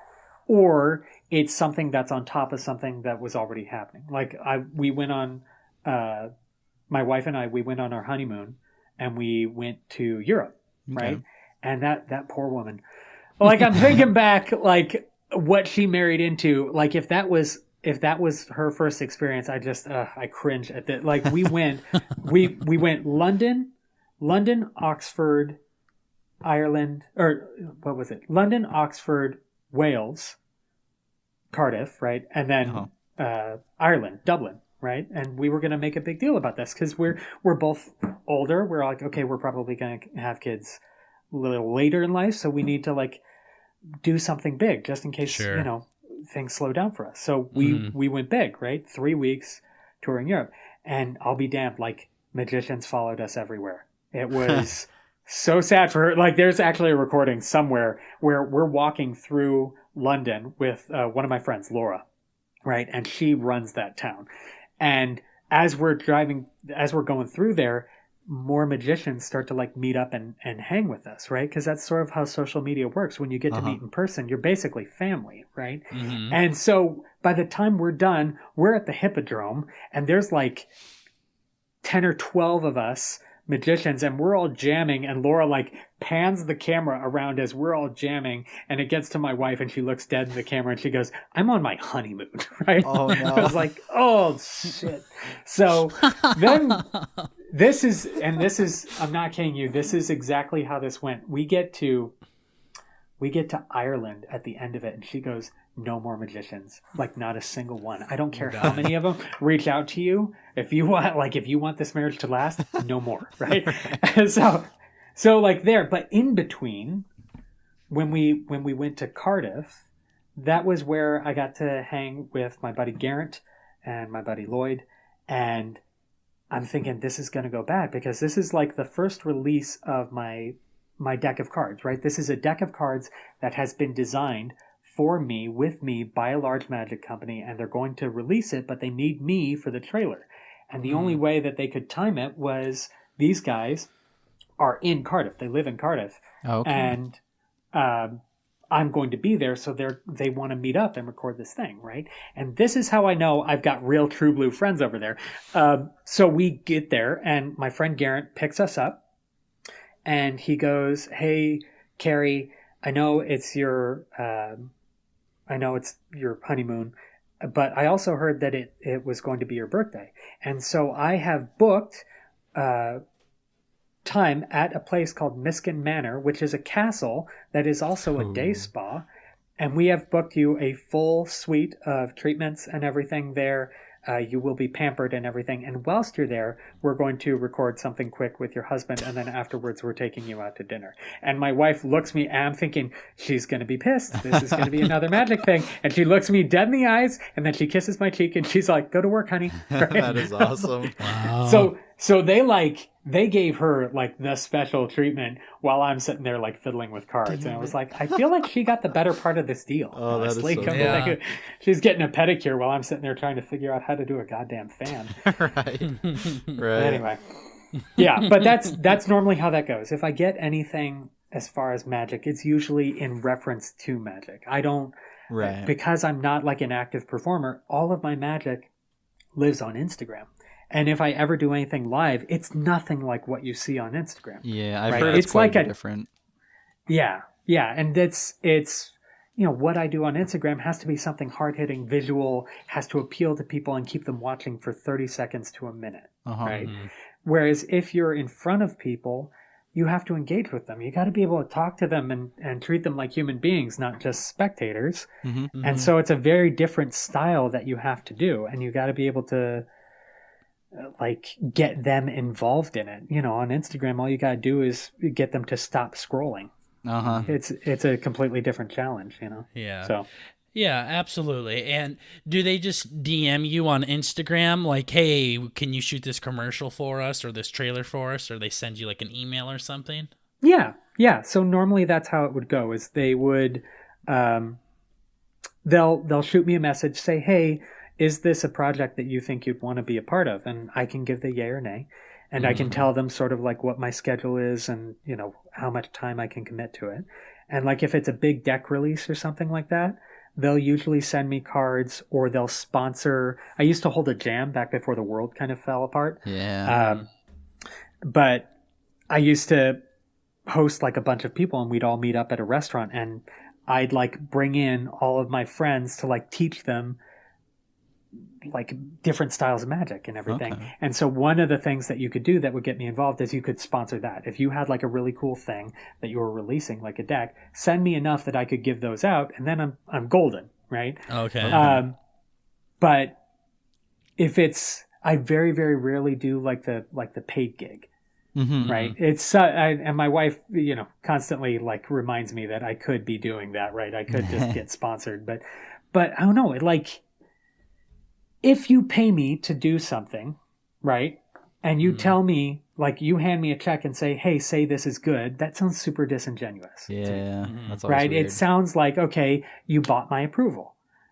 or it's something that's on top of something that was already happening. Like we went on. My wife and I, we went on our honeymoon and we went to Europe, right? And that poor woman, like I'm thinking back, like what she married into, like if that was her first experience, I cringe at that. Like we went London, Oxford, Ireland, or what was it? London, Oxford, Wales, Cardiff, right? And then Ireland, Dublin. right? And we were going to make a big deal about this because we're both older. We're like, okay, we're probably going to have kids a little later in life, so we need to like do something big just in case Sure. things slow down for us. So we went big, right? 3 weeks touring Europe, and I'll be damned, like magicians followed us everywhere. It was so sad for her. Like there's actually a recording somewhere where we're walking through London with one of my friends, Laura, right? And she runs that town. And as we're going through there, more magicians start to like meet up and hang with us, right? Because that's sort of how social media works. When you get to meet in person, you're basically family, right? And so by the time we're done, we're at the Hippodrome and there's like 10 or 12 of us magicians and we're all jamming, and Laura like pans the camera around as we're all jamming, and it gets to my wife and she looks dead in the camera and she goes, "I'm on my honeymoon," right? Oh no. I was like, oh shit. So then this is I'm not kidding you, this is exactly how this went. We get to Ireland at the end of it and she goes, "No more magicians, like not a single one. I don't care how many of them reach out to you. If you want this marriage to last, no more." Right? And so like there, but in between, when we went to Cardiff, that was where I got to hang with my buddy Garrett and my buddy Lloyd, and I'm thinking this is going to go bad because this is like the first release of my deck of cards, right? This is a deck of cards that has been designed for me, with me, by a large magic company, and they're going to release it, but they need me for the trailer. And the only way that they could time it was these guys are in Cardiff. They live in Cardiff. Okay. And I'm going to be there, so they want to meet up and record this thing, right? And this is how I know I've got real true blue friends over there. So we get there, and my friend Garrett picks us up, and he goes, "Hey, Carrie, I know it's your honeymoon, but I also heard that it was going to be your birthday. And so I have booked time at a place called Miskin Manor, which is a castle that is also a day spa. And we have booked you a full suite of treatments and everything there. You will be pampered and everything. And whilst you're there, we're going to record something quick with your husband. And then afterwards, we're taking you out to dinner." And my wife looks at me, and I'm thinking, she's going to be pissed. This is going to be another magic thing. And she looks me dead in the eyes, and then she kisses my cheek, and she's like, "Go to work, honey." Right? That is awesome. Wow. So they gave her like the special treatment while I'm sitting there like fiddling with cards. And I was like, I feel like she got the better part of this deal. Oh, that is honestly. so Come to cool. think of it, she's getting a pedicure while I'm sitting there trying to figure out how to do a goddamn fan. Right. But anyway, yeah, but that's normally how that goes. If I get anything as far as magic, it's usually in reference to magic. I don't, Right. because I'm not like an active performer, all of my magic lives on Instagram. And if I ever do anything live, it's nothing like what you see on Instagram. Yeah, I've Right. heard it's quite like different. Yeah, and it's what I do on Instagram has to be something hard-hitting, visual, has to appeal to people and keep them watching for 30 seconds to a minute, right? Whereas if you're in front of people, you have to engage with them. You got to be able to talk to them and treat them like human beings, not just spectators. And so it's a very different style that you have to do, and you got to be able to like get them involved in it. On Instagram, all you got to do is get them to stop scrolling. It's a completely different challenge, Yeah. So Yeah, absolutely. And do they just DM you on Instagram like, "Hey, can you shoot this commercial for us or this trailer for us?" Or they send you like an email or something? yeah. So normally that's how it would go. Is they would they'll shoot me a message, say, "Hey, is this a project that you think you'd want to be a part of?" And I can give the yay or nay. And I can tell them sort of like what my schedule is and, how much time I can commit to it. And like if it's a big deck release or something like that, they'll usually send me cards or they'll sponsor. I used to hold a jam back before the world kind of fell apart. Yeah. But I used to host like a bunch of people and we'd all meet up at a restaurant and I'd like bring in all of my friends to like teach them like different styles of magic and everything. Okay. And so one of the things that you could do that would get me involved is you could sponsor that. If you had like a really cool thing that you were releasing, like a deck, send me enough that I could give those out and then I'm golden, right? Okay. But if it's, I very, very rarely do like the paid gig. Right. It's and my wife, constantly like reminds me that I could be doing that. Right. I could just get sponsored, but I don't know. Like, if you pay me to do something, right, and you tell me, like, you hand me a check and say, "Hey, say this is good," that sounds super disingenuous. Yeah, that's always right. weird. It sounds like, okay, you bought my approval.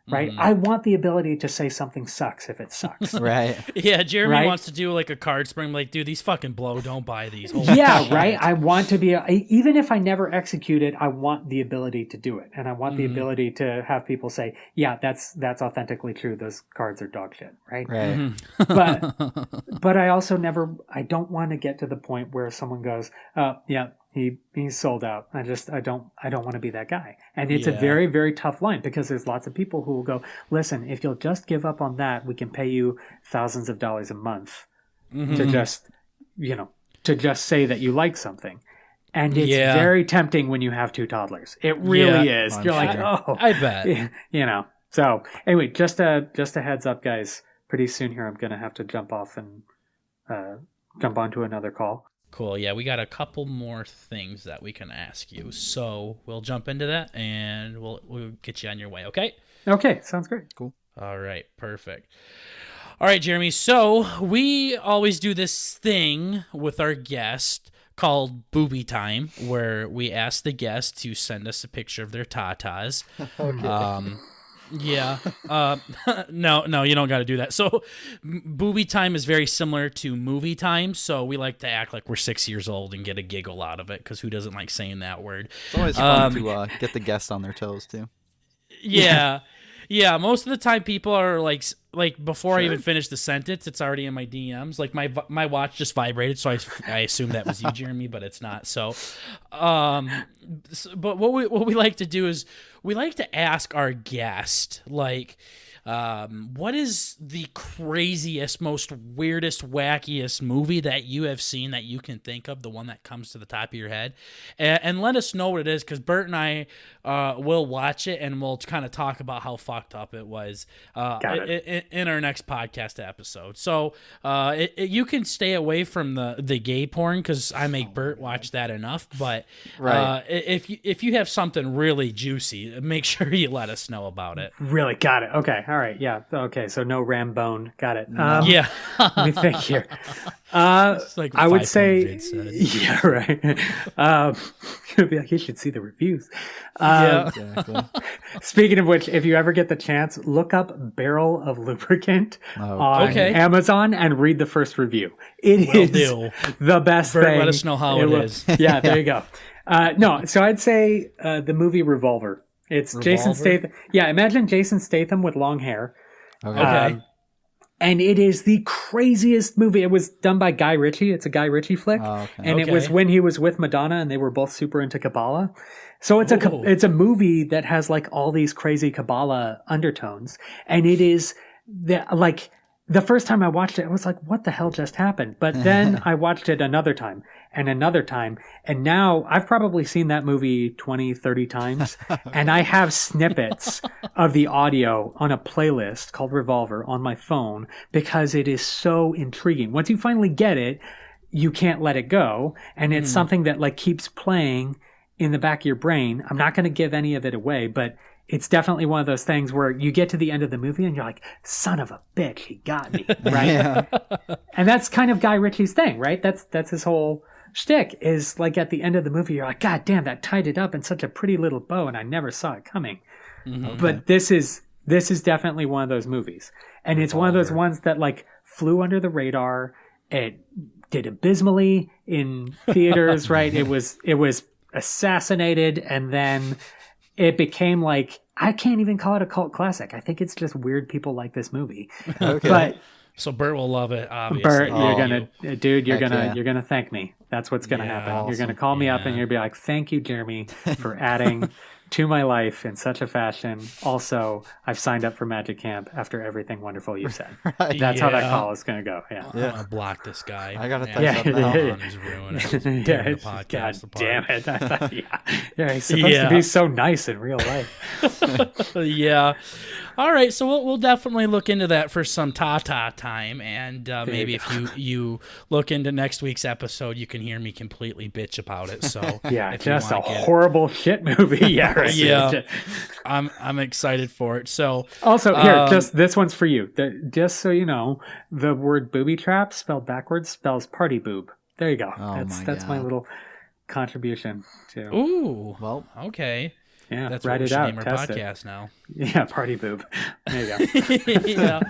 Right. I want the ability to say something sucks if it sucks. Right. Yeah, Jeremy Right? wants to do like a card spring, like, dude, these fucking blow. Don't buy these. Holy Yeah, shit. right. I want to be, even if I never execute it, I want the ability to do it. And I want the ability to have people say, yeah, that's authentically true. Those cards are dog shit. Right. Right. But I also I don't want to get to the point where someone goes, oh, yeah, he's sold out. I don't want to be that guy. And it's a very, very tough line, because there's lots of people who will go, listen, if you'll just give up on that, we can pay you thousands of dollars a month to just say that you like something. And it's very tempting when you have two toddlers. It really is. You're like, oh, I bet. So anyway, just a heads up, guys. Pretty soon here, I'm going to have to jump off and jump onto another call. Cool. Yeah, we got a couple more things that we can ask you. So we'll jump into that and we'll get you on your way, okay? Okay, sounds great. Cool. All right, perfect. All right, Jeremy. So we always do this thing with our guest called Booby Time, where we ask the guest to send us a picture of their tatas. Okay. Yeah. No, you don't got to do that. So Booby Time is very similar to movie time. So we like to act like we're 6 years old and get a giggle out of it, because who doesn't like saying that word? It's always fun to get the guests on their toes, too. Yeah. Yeah, most of the time people are like before I even finish the sentence, it's already in my DMs. Like my watch just vibrated, so I assume that was you, Jeremy, but it's not. So, but what we like to do is we like to ask our guest, like, what is the craziest, most weirdest, wackiest movie that you have seen that you can think of, the one that comes to the top of your head, and let us know what it is, because Bert and I will watch it and we'll kind of talk about how fucked up it was in our next podcast episode. So you can stay away from the gay porn, because I make Bert watch that enough, but if you have something really juicy, make sure you let us know about it. Really? Got it. Okay. All right. Yeah. Okay. So no Rambone. Got it. Yeah. Let me think here. Like I would say, yeah, right. It'd be like, you should see the reviews. Exactly. Speaking of which, if you ever get the chance, look up Barrel of Lubricant on Amazon and read the first review. It is the best Bert, thing. let us know how it is. Yeah, there you go. No, so I'd say the movie Revolver. It's Revolver? Jason Statham. Yeah, imagine Jason Statham with long hair. Okay. And it is the craziest movie. It was done by Guy Ritchie. It's a Guy Ritchie flick. And it was when he was with Madonna and they were both super into Kabbalah. So it's a movie that has like all these crazy Kabbalah undertones. And it is the first time I watched it, I was like, what the hell just happened? But then I watched it another time. And now I've probably seen that movie 20, 30 times. And I have snippets of the audio on a playlist called Revolver on my phone, because it is so intriguing. Once you finally get it, you can't let it go. And it's something that like keeps playing in the back of your brain. I'm not going to give any of it away, but it's definitely one of those things where you get to the end of the movie and you're like, son of a bitch, he got me, right? Yeah. And that's kind of Guy Ritchie's thing, right? That's his whole shtick, is like at the end of the movie, you're like, God damn, that tied it up in such a pretty little bow and I never saw it coming. But this is definitely one of those movies. And it's one of those ones that like flew under the radar. It did abysmally in theaters, right? It was assassinated, and then it became like, I can't even call it a cult classic. I think it's just weird people like this movie. Okay. But so Bert will love it, obviously. Bert, you're gonna thank me. That's what's gonna happen. Awesome. You're gonna call me up and you're gonna be like, thank you, Jeremy, for adding to my life in such a fashion. Also, I've signed up for Magic Camp after everything wonderful you said. That's how that call is gonna go. Yeah. I'm gonna block this guy. I gotta touch up now. He's ruining the podcast. God damn it! I thought, he's supposed to be so nice in real life. Yeah. All right, so we'll definitely look into that for some Tata time, and maybe if you look into next week's episode, you can hear me completely bitch about it. So Yeah, if just you a wanna get horrible shit movie. Yeah, right. yeah, I'm excited for it. So Also, here, just this one's for you. Just so you know, the word booby trap spelled backwards spells party boob. There you go. Oh That's my God. little contribution to. ooh, Well, okay, Yeah, that's write what we it should out. name our Test it. podcast now. Yeah, party boob. There you go. Yeah.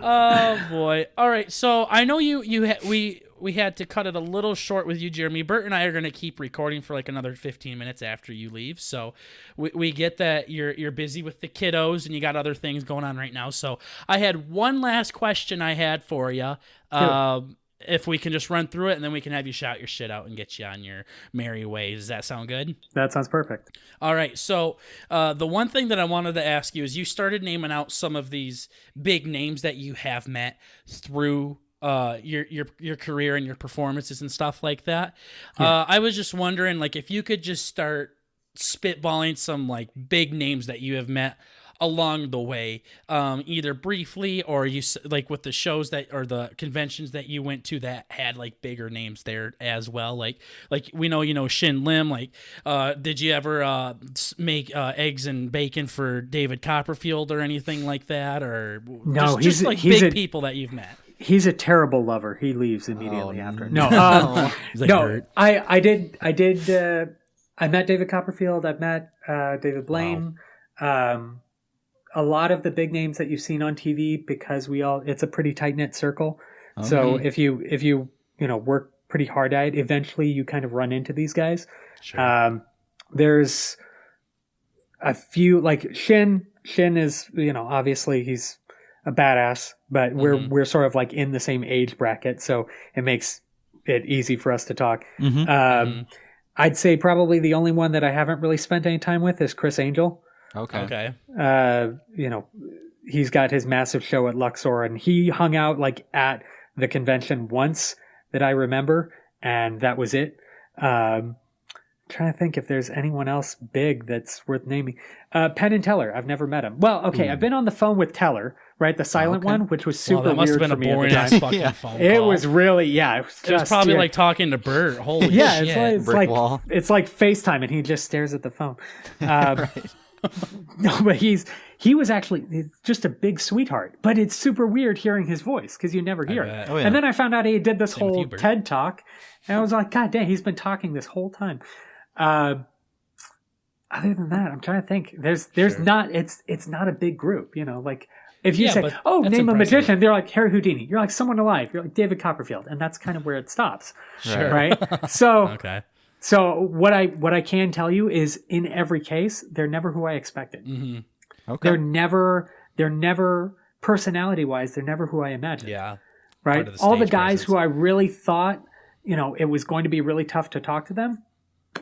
Oh boy. All right. So I know we had to cut it a little short with you, Jeremy. Bert and I are going to keep recording for like another 15 minutes after you leave. So we get that you're busy with the kiddos and you got other things going on right now. So I had one last question I had for you. If we can just run through it and then we can have you shout your shit out and get you on your merry way. Does that sound good? That sounds perfect. All right. So the one thing that I wanted to ask you is you started naming out some of these big names that you have met through your career and your performances and stuff like that. Yeah. I was just wondering, like, if you could just start spitballing some like big names that you have met along the way, either briefly or you like with the shows that or the conventions that you went to that had like bigger names there as well. Like we know Shin Lim. Like, did you ever make eggs and bacon for David Copperfield or anything like that? Or No, just like he's big people that you've met. He's a terrible lover. He leaves immediately after. No, He's like, no. Bert. I met David Copperfield. I've met David Blaine. A lot of the big names that you've seen on TV, because it's a pretty tight knit circle. Okay. So if you work pretty hard at it, eventually you kind of run into these guys. Sure. There's a few, like Shin is, obviously he's a badass, but we're sort of like in the same age bracket, so it makes it easy for us to talk. I'd say probably the only one that I haven't really spent any time with is Chris Angel. okay. He's got his massive show at Luxor, and he hung out like at the convention once that I remember, and that was it. Trying to think if there's anyone else big that's worth naming. Penn and Teller, I've never met him. Well, okay, I've been on the phone with Teller, right? The silent one, which was super that must weird have been for a me at boring the ass time. fucking phone It call. was really, it was, It was probably like talking to Bert. Holy shit. it's Brick like wall. it's like FaceTime, and he just stares at the phone. No, but he was actually just a big sweetheart. But it's super weird hearing his voice because you never hear it. bet. Oh, yeah. And then I found out he did this Same with whole you, Bert. TED talk, and I was like, God dang, he's been talking this whole time. Other than that, I'm trying to think. There's not. It's not a big group, like. If you say, but "Oh, that's name impressive. a magician," they're like Harry Houdini. You're like someone alive. You're like David Copperfield, and that's kind of where it stops, Sure. right? So, Okay. so what I can tell you is, in every case, they're never who I expected. Okay. They're never personality wise. They're never who I imagined. Yeah. Right. Part of the All the stage guys presence. who I really thought, it was going to be really tough to talk to them.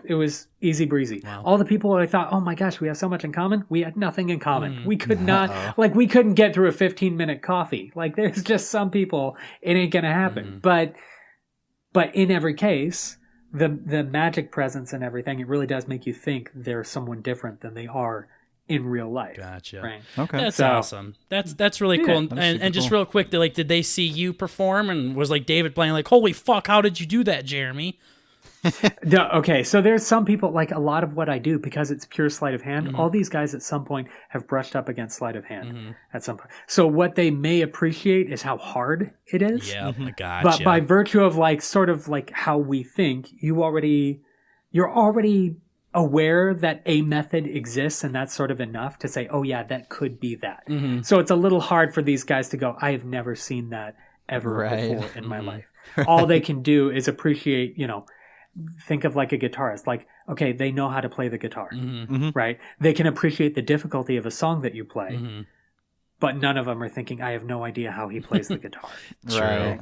It was easy breezy. Wow. All the people that I thought, oh my gosh, we have so much in common. We had nothing in common. Mm-hmm. We could not, we couldn't get through a 15-minute coffee. Like, there's just some people, it ain't going to happen. Mm-hmm. But in every case, the magic presence and everything, it really does make you think they're someone different than they are in real life. Gotcha. Right. Okay. That's So- awesome. That's really Yeah, cool. that is And super just cool. real quick, did they see you perform and was like David Blaine like, holy fuck, how did you do that, Jeremy? Okay, so there's some people, like a lot of what I do, because it's pure sleight of hand, all these guys at some point have brushed up against sleight of hand at some point. So what they may appreciate is how hard it is. Yeah, I gotcha. But by virtue of sort of how we think, you're already aware that a method exists, and that's sort of enough to say, oh yeah, that could be that. So it's a little hard for these guys to go, I have never seen that ever Right. before in my life. All they can do is appreciate, think of like a guitarist. Like, okay, they know how to play the guitar, right? They can appreciate the difficulty of a song that you play, but none of them are thinking, I have no idea how he plays the guitar. Right.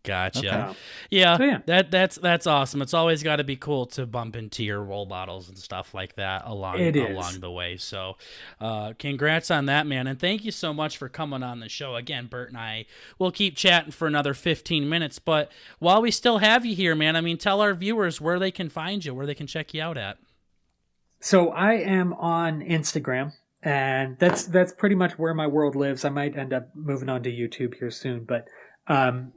Gotcha. Okay. Yeah, So, yeah. that's awesome. It's always got to be cool to bump into your role models and stuff like that along the way. So, congrats on that, man, and thank you so much for coming on the show again. Bert and I will keep chatting for another 15 minutes, but while we still have you here, man, I mean, tell our viewers where they can find you, where they can check you out at. So I am on Instagram and that's pretty much where my world lives. I might end up moving on to YouTube here soon, but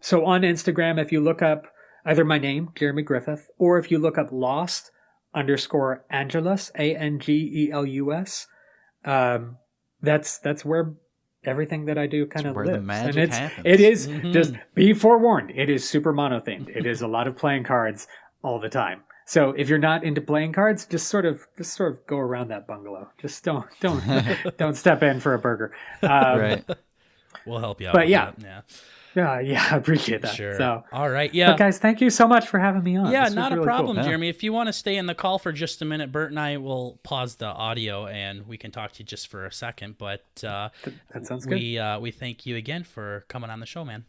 so on Instagram, if you look up either my name, Jeremy Griffith, or if you look up Lost _Angelus, Angelus, that's where everything that I do kind of where lives. the magic And happens. it is just be forewarned. It is super mono-themed. It is a lot of playing cards all the time. So if you're not into playing cards, just sort of go around that bungalow. Just don't don't step in for a burger. Right. We'll help you out. But with yeah. that. Yeah, I appreciate that. Sure. So, all right. Yeah. but guys, thank you so much for having me on. Yeah, This was not a really problem, cool. Jeremy. If you want to stay in the call for just a minute, Bert and I will pause the audio and we can talk to you just for a second. But That sounds good. we thank you again for coming on the show, man.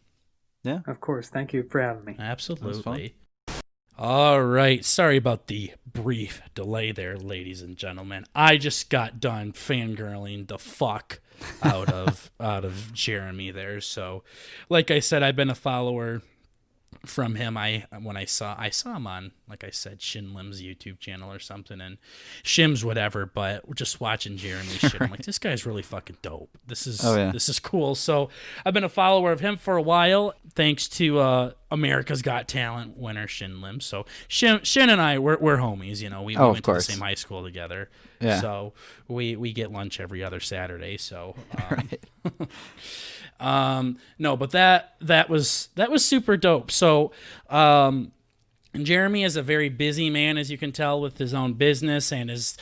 Yeah. Of course. Thank you for having me. Absolutely. All right. Sorry about the brief delay there, ladies and gentlemen. I just got done fangirling the fuck out of Jeremy there. So, like I said, I've been a follower from him. I saw him on, like I said, Shin Lim's YouTube channel or something, and Shim's whatever, but just watching Jeremy's shit, I'm like, this guy's really fucking dope. This is cool. So I've been a follower of him for a while, thanks to America's Got Talent winner Shin Lim. So Shin and I, we're homies, you know. We went to the same high school together. Yeah. So we get lunch every other Saturday. So Right. no, but that was super dope. So Jeremy is a very busy man, as you can tell, with his own business and his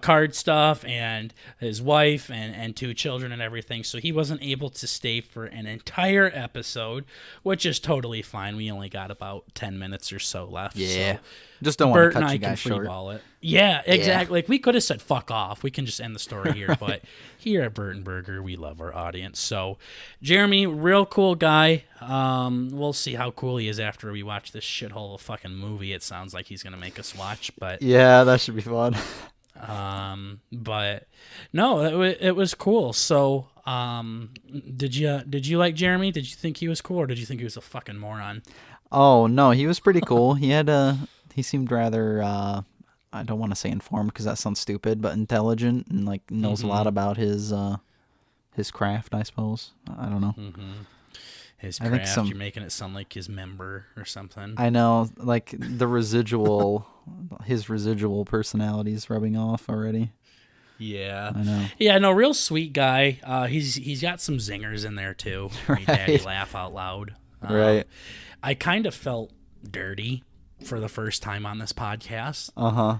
card stuff and his wife and 2 children and everything. So he wasn't able to stay for an entire episode, which is totally fine. We only got about 10 minutes or so left. Yeah. So Just don't want to Bert and cut I you can guys short. freeball it. Yeah, exactly. Like, we could have said fuck off. We can just end the story here. But here at BurtnBurger, we love our audience. So, Jeremy, real cool guy. We'll see how cool he is after we watch this shithole of fucking movie. It sounds like he's gonna make us watch, but Yeah, that should be fun. but no, it was cool. So, did you like Jeremy? Did you think he was cool, or did you think he was a fucking moron? Oh no, he was pretty cool. He seemed rather I don't want to say informed because that sounds stupid, but intelligent and like knows a lot about his craft, I suppose. I don't know. His I think craft. You're making it sound like his member or something. I know, like his residual personality's rubbing off already. Yeah, I know. Yeah, no, real sweet guy. He's got some zingers in there too. Made Daddy laugh out loud. Right. I kind of felt dirty for the first time on this podcast.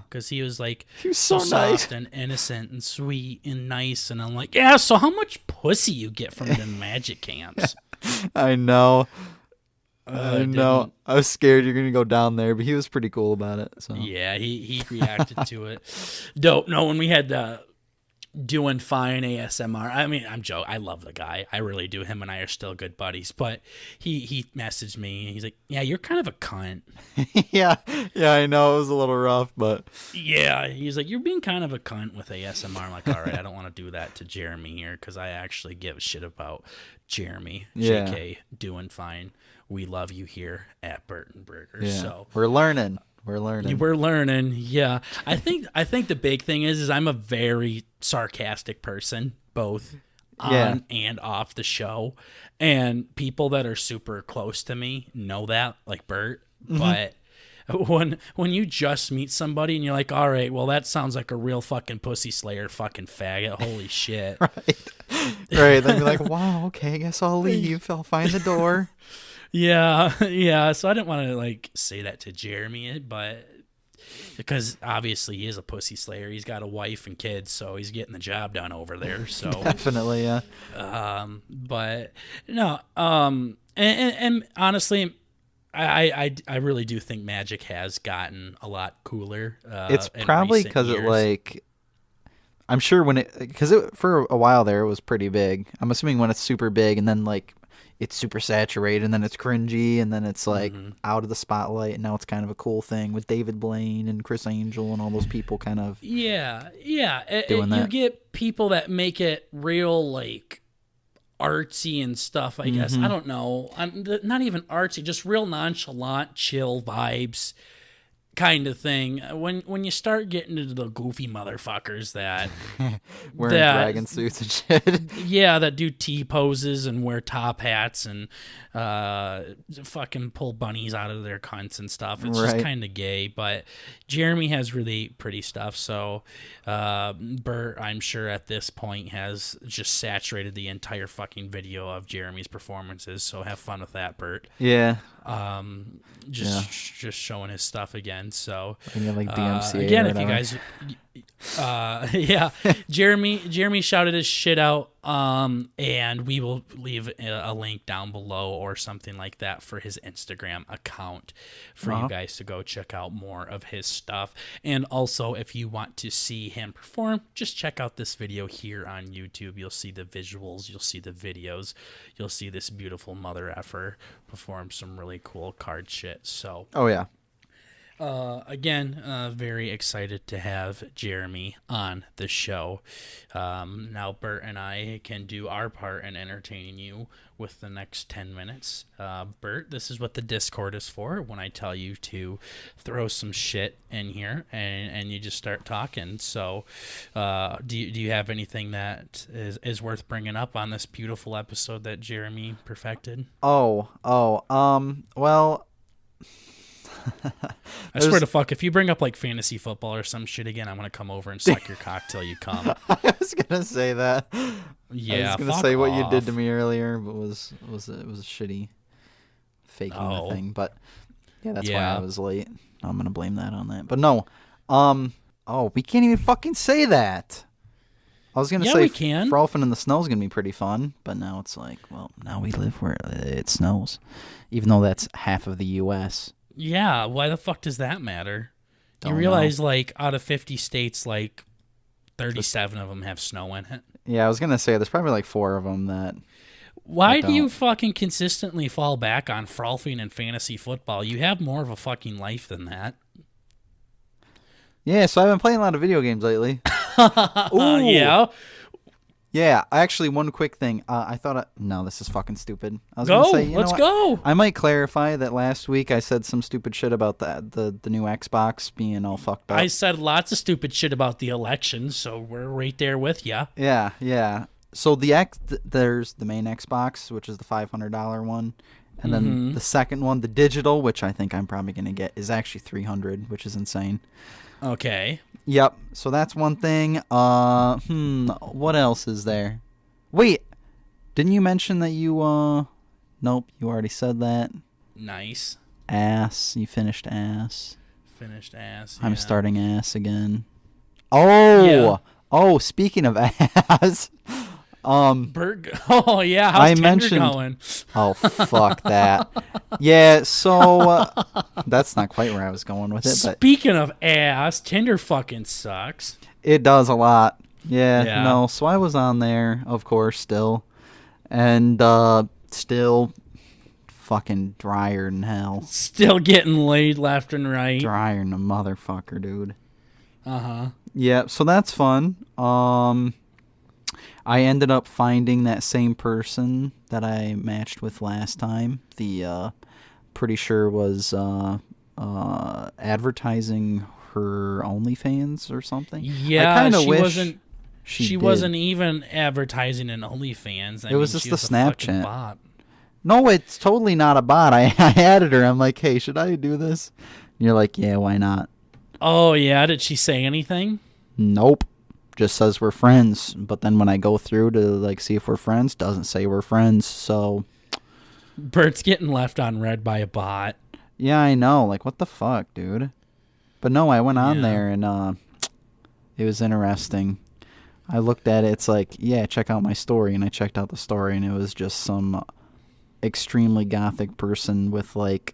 Because he was like, He was so soft nice. and innocent and sweet and nice, and I'm like, yeah. So how much pussy you get from the magic camps? I know. I know. didn't- I was scared you're gonna go down there, but he was pretty cool about it. So Yeah, he reacted to it. Dope. No, when we had Doing Fine ASMR. I mean, I'm joking. I love the guy. I really do. Him and I are still good buddies. But he messaged me and he's like, yeah, you're kind of a cunt. yeah, I know it was a little rough, but Yeah, he's like, you're being kind of a cunt with ASMR. I'm like, all right, I don't want to do that to Jeremy here because I actually give a shit about Jeremy. Yeah. JK, Doing Fine. We love you here at BurtnBurger. yeah, So we're learning. We're learning. we're learning. Yeah. I think the big thing is I'm a very sarcastic person, both on and off the show. And people that are super close to me know that, like Bert. But when you just meet somebody and you're like, all right, well, that sounds like a real fucking pussy slayer fucking faggot. Holy shit. Right. Then you're like, wow, okay, I guess I'll leave. I'll find the door. Yeah. So I didn't want to like say that to Jeremy, but because obviously he is a pussy slayer. He's got a wife and kids, so he's getting the job done over there. So Definitely, yeah. but no, and honestly, I really do think magic has gotten a lot cooler. It's in probably recent because it years. like, I'm sure because for a while there it was pretty big. I'm assuming when it's super big and then like it's super saturated and then it's cringy and then it's like out of the spotlight and now it's kind of a cool thing with David Blaine and Chris Angel and all those people kind of Yeah. doing You that. get people that make it real like artsy and stuff, I guess. I don't know. Not even artsy, just real nonchalant, chill vibes. kind of thing. When you start getting into the goofy motherfuckers that Wearing dragon suits and shit. yeah, that do T poses and wear top hats and fucking pull bunnies out of their cunts and stuff. It's just kind of gay. But Jeremy has really pretty stuff. So Bert, I'm sure at this point, has just saturated the entire fucking video of Jeremy's performances. So have fun with that, Bert. Yeah. Just showing his stuff again. So like DMCA again, if you guys, yeah, Jeremy shouted his shit out. And we will leave a link down below or something like that for his Instagram account for you guys to go check out more of his stuff. And also, if you want to see him perform, just check out this video here on YouTube. You'll see the visuals, you'll see the videos, you'll see this beautiful mother effer perform some really cool card shit. So, oh yeah. Again, very excited to have Jeremy on the show. Now, Bert and I can do our part in entertaining you with the next 10 minutes. Bert, this is what the Discord is for. When I tell you to throw some shit in here and you just start talking. So, do you have anything that is worth bringing up on this beautiful episode that Jeremy perfected? Well. I swear to fuck, if you bring up like fantasy football or some shit again, I'm gonna come over and suck your cock till you come. I was gonna say that. Yeah, I was gonna say what you did to me earlier, but it was shitty, faking the thing. But yeah, that's why I was late. I'm gonna blame that on that. But no, we can't even fucking say that. I was gonna say we can. Frolfing in the snow is gonna be pretty fun, but now it's like, well, now we live where it snows, even though that's half of the U.S. Yeah, why the fuck does that matter? Don't you realize, know. like, out of 50 states, like, 37 of them have snow in it. Yeah, I was gonna say there's probably like 4 of them that. Why do you fucking consistently fall back on frolfing and fantasy football? You have more of a fucking life than that. Yeah, so I've been playing a lot of video games lately. Ooh. Yeah. Yeah, actually, one quick thing. I thought, no, this is fucking stupid. I was Go, gonna say, let's go. I might clarify that last week I said some stupid shit about the new Xbox being all fucked up. I said lots of stupid shit about the election, so we're right there with ya. Yeah. So there's the main Xbox, which is the $500 one, and then the second one, the digital, which I think I'm probably gonna get, is actually $300, which is insane. Okay. Yep. So that's one thing. What else is there? Wait, didn't you mention that you Nope, you already said that. Nice. Ass. You finished ass. Finished ass. I'm yeah. starting ass again. Oh, speaking of ass. Burg. Oh yeah, how's Tinder going? Oh fuck that. Yeah, so that's not quite where I was going with it. Speaking of ass, Tinder fucking sucks. It does a lot. Yeah. No. So I was on there, of course, still, and still fucking drier than hell. Still getting laid left and right. Drier than a motherfucker, dude. Uh-huh. Yeah. So that's fun. I ended up finding that same person that I matched with last time. The pretty sure was advertising her OnlyFans or something. Yeah, she wasn't even advertising an OnlyFans. It was just a Snapchat bot. No, it's totally not a bot. I added her. I'm like, hey, should I do this? And you're like, yeah, why not? Oh yeah, did she say anything? Nope. Just says we're friends, but then when I go through to like see if we're friends, doesn't say we're friends. So Bert's getting left on red by a bot. Yeah, I know. Like, what the fuck, dude? But no, I went on there and it was interesting. I looked at it. It's like, yeah, check out my story, and I checked out the story, and it was just some extremely gothic person with like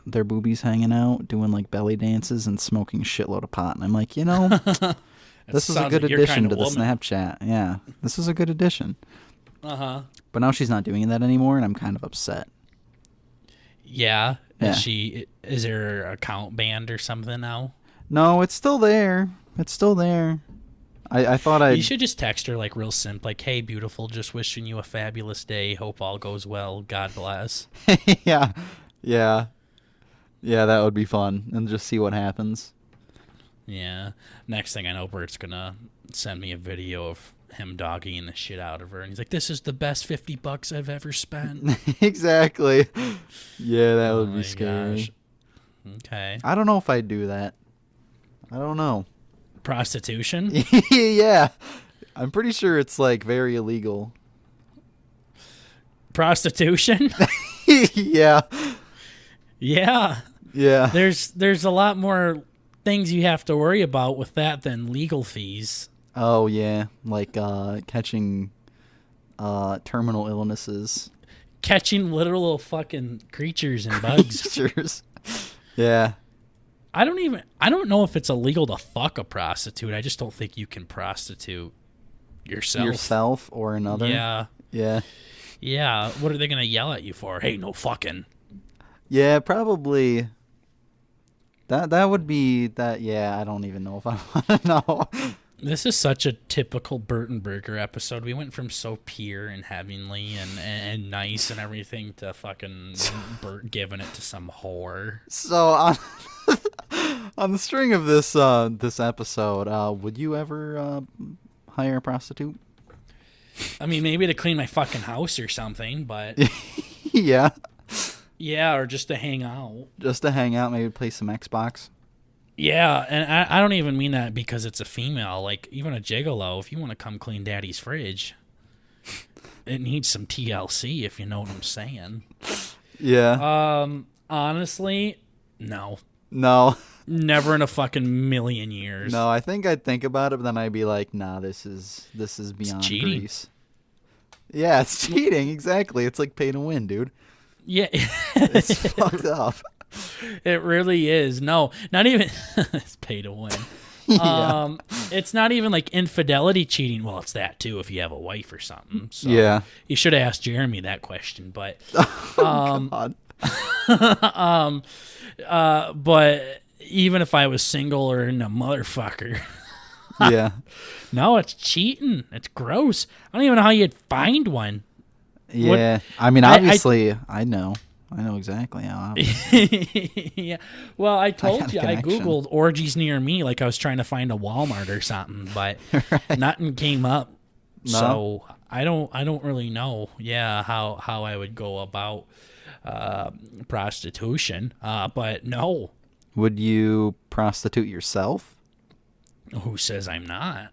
their boobies hanging out, doing like belly dances and smoking a shitload of pot. And I'm like, this is a good addition to the Snapchat. Yeah, this is a good addition. But now she's not doing that anymore, and I'm kind of upset. Yeah. Is her account banned or something now? No, it's still there. It's still there. I thought You should just text her like real simple, like, hey, beautiful, just wishing you a fabulous day. Hope all goes well. God bless. Yeah. Yeah, that would be fun, and just see what happens. Yeah. Next thing I know, Bert's gonna send me a video of him doggying the shit out of her, and he's like, "This is the best $50 I've ever spent." Exactly. Yeah, that Oh would be my scary. gosh. Okay. I don't know if I'd do that. I don't know. Prostitution? Yeah. I'm pretty sure it's like very illegal. Prostitution? Yeah. Yeah. Yeah. There's a lot more things you have to worry about with that than legal fees. Oh yeah, like catching terminal illnesses. Catching literal fucking creatures and bugs. Creatures. Yeah. I don't know if it's illegal to fuck a prostitute. I just don't think you can prostitute yourself. Yourself or another. Yeah. Yeah. Yeah. What are they gonna yell at you for? Hey, no fucking. Yeah, probably. That would be that. Yeah, I don't even know if I want to know. This is such a typical BurtnBurger episode. We went from so pure and heavenly and nice and everything to fucking Bert giving it to some whore. So on the string of this this episode, would you ever hire a prostitute? I mean, maybe to clean my fucking house or something, but Yeah. yeah, or just to hang out. Just to hang out, maybe play some Xbox. Yeah, and I don't even mean that because it's a female. Like, even a gigolo, if you want to come clean daddy's fridge, it needs some TLC, if you know what I'm saying. Yeah. Honestly, no. No. Never in a fucking million years. No, I think I'd think about it, but then I'd be like, nah, this is beyond cheating. Greece. Yeah, it's cheating, exactly. It's like pay to win, dude. Yeah. It's fucked up. It really is. No, not even it's pay to win. Yeah. It's not even like infidelity cheating. Well, it's that too if you have a wife or something. So Yeah. you should have asked Jeremy that question, but God. but even if I was single or in a motherfucker, Yeah. no, it's cheating. It's gross. I don't even know how you'd find one. Yeah. I mean, obviously, I know. I know exactly how. Yeah. Well, I told got a you I connection. googled orgies near me, like I was trying to find a Walmart or something, but nothing came up. No? So I don't really know. Yeah, how I would go about prostitution. But no. Would you prostitute yourself? Who says I'm not?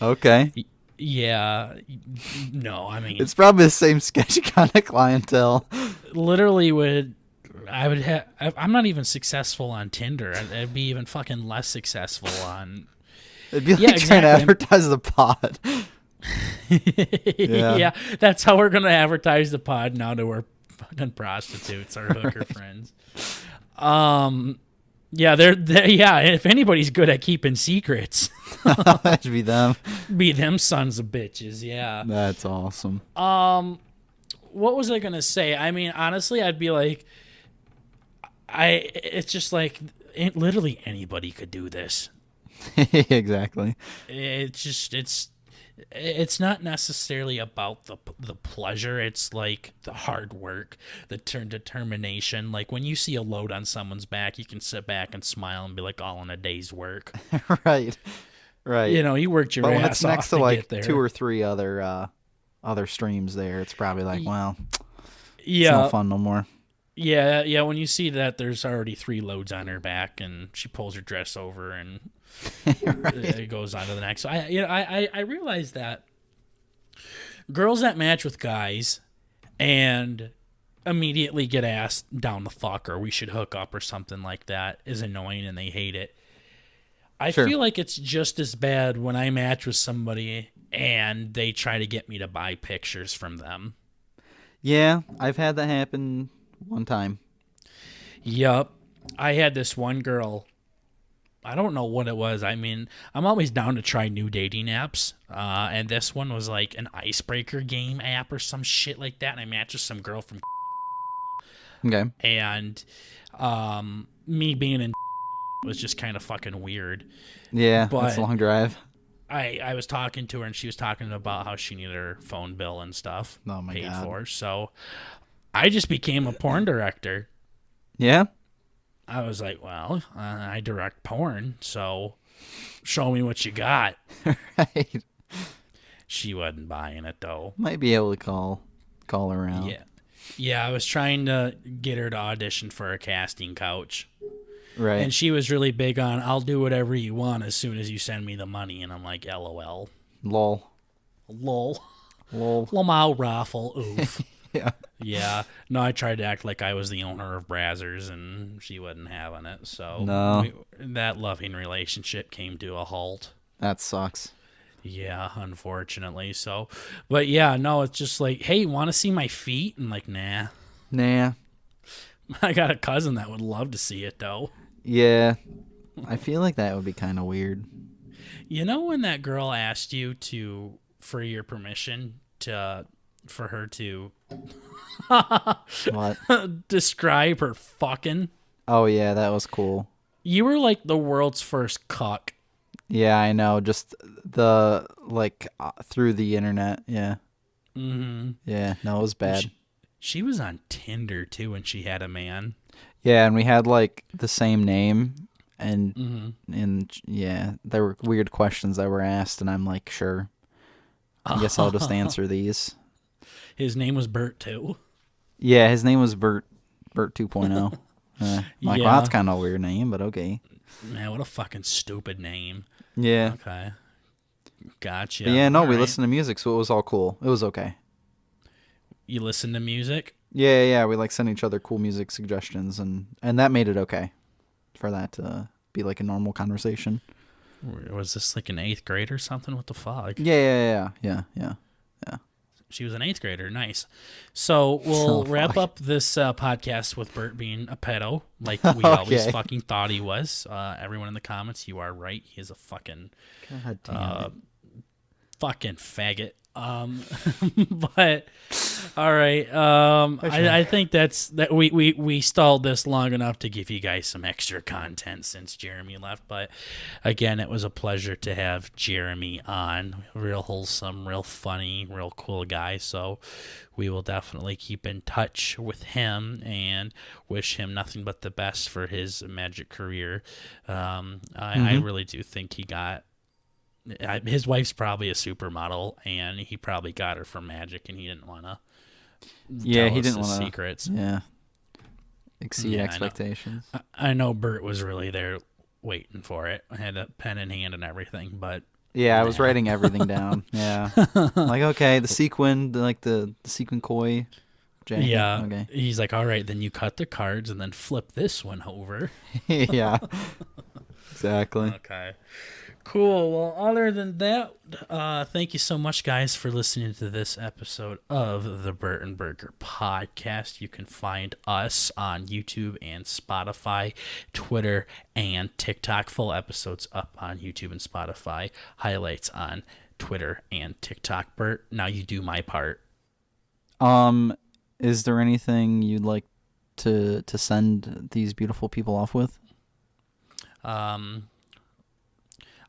Okay. Yeah. No, I mean, It's probably the same sketchy kind of clientele. literally I would have. I'm not even successful on Tinder. I'd be even fucking less successful on. It'd be like Yeah, trying to exactly. advertise the pod. Yeah. Yeah, that's how we're gonna advertise the pod now to our fucking prostitutes, our hooker friends. Yeah, they're yeah. If anybody's good at keeping secrets, That'd be them. be them sons of bitches. Yeah. That's awesome. What was I gonna say? I mean, honestly, I'd be like, It's just like literally anybody could do this. Exactly. It's not necessarily about the pleasure. It's like the hard work, the determination. Like when you see a load on someone's back, you can sit back and smile and be like, all in a day's work. Right. Right. You know, you worked your But ass when it's off next to to like get there. 2 or 3 other streams there, it's probably like, well, it's yeah, not fun no more. yeah. When you see that there's already 3 loads on her back, and she pulls her dress over and it goes on to the next. So I realized that girls that match with guys and immediately get asked down the fuck or we should hook up or something like that is annoying and they hate it. I Sure. feel like it's just as bad when I match with somebody and they try to get me to buy pictures from them. Yeah, I've had that happen one time. Yup. I had this one girl. I don't know what it was. I mean, I'm always down to try new dating apps. And this one was like an icebreaker game app or some shit like that. And I matched with some girl from Okay. and me being in was just kind of fucking weird. Yeah, But- that's a long drive. I was talking to her and she was talking about how she needed her phone bill and stuff Oh my paid God. for. So I just became a porn director. Yeah? I was like, well, I direct porn, so show me what you got. Right. She wasn't buying it, though. Might be able to call her out. Yeah. Yeah, I was trying to get her to audition for a casting couch. Right. And she was really big on, I'll do whatever you want as soon as you send me the money. And I'm like, LOL. Lol. Lol. Lol. Lamau raffle. Oof. Yeah. Yeah. No, I tried to act like I was the owner of Brazzers, and she wasn't having it. So No. that loving relationship came to a halt. That sucks. Yeah, unfortunately. So, but yeah, no, it's just like, hey, want to see my feet? And like, nah. Nah. I got a cousin that would love to see it, though. Yeah. I feel like that would be kind of weird. You know when that girl asked you for your permission for her to What? describe her fucking? Oh, yeah, that was cool. You were like the world's first cuck. Yeah, I know. Just through the internet. Yeah. Mm-hmm. Yeah. No, it was bad. She was on Tinder, too, when she had a man. Yeah, and we had like the same name, and Mm-hmm. yeah, there were weird questions that were asked, and I'm like, sure. I guess I'll just answer these. His name was Bert, too. Yeah, his name was Bert 2.0. I'm like, Yeah. well, that's kind of a weird name, but okay. Man, what a fucking stupid name. Yeah. Okay. Gotcha. But yeah, no, All we right. listened to music, so it was all cool. It was okay. You listen to music? Yeah, we like sent each other cool music suggestions, and that made it okay for that to be like a normal conversation. Was this like an 8th grade or something? What the fuck? Yeah. She was an 8th grader. Nice. So we'll Oh, wrap fuck. up this podcast with Bert being a pedo, like we always Okay. fucking thought he was. Everyone in the comments, you are right. He is a fucking God damn it. fucking faggot. But all right. I think that we stalled this long enough to give you guys some extra content since Jeremy left. But again, it was a pleasure to have Jeremy on. Real wholesome, real funny, real cool guy. So we will definitely keep in touch with him and wish him nothing but the best for his magic career. I really do think he got. His wife's probably a supermodel, and he probably got her for magic, and he didn't want to. Yeah, he didn't want want to. secrets. Yeah. Exceed Yeah, I know. expectations. I know Bert was really there waiting for it. I had a pen in hand and everything, but Yeah, I was writing everything down. Yeah. Like, okay, the sequin, the sequin koi jacket. yeah, Okay. he's like, all right, then you cut the cards and then flip this one over. Yeah. Exactly. Okay. Cool. Well, other than that, thank you so much, guys, for listening to this episode of the BurtnBurger podcast. You can find us on YouTube and Spotify, Twitter, and TikTok. Full episodes up on YouTube and Spotify. Highlights on Twitter and TikTok. Bert, now you do my part. Is there anything you'd like to send these beautiful people off with?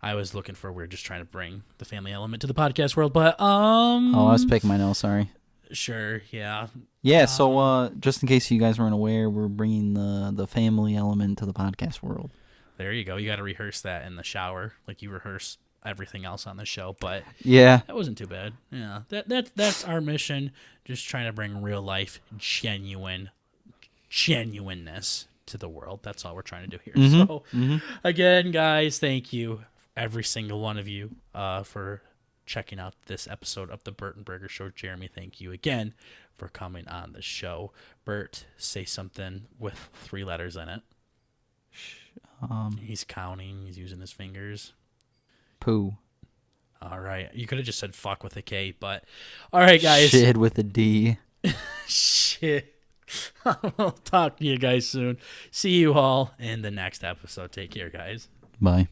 I was looking for, we're just trying to bring the family element to the podcast world, but Oh, I was picking my nose, sorry. sure, yeah. Yeah, so just in case you guys weren't aware, we're bringing the family element to the podcast world. There you go. You got to rehearse that in the shower, like you rehearse everything else on the show. But Yeah. that wasn't too bad. Yeah, that's our mission. Just trying to bring real life, genuineness to the world. That's all we're trying to do here. So, again, guys, thank you, every single one of you, for checking out this episode of the BurtnBurger Show. Jeremy, thank you again for coming on the show. Bert, say something with 3 letters in it. He's counting. He's using his fingers. Poo. All right. You could have just said fuck with a K, but all right, guys. Shit with a D. Shit. I'll talk to you guys soon. See you all in the next episode. Take care, guys. Bye.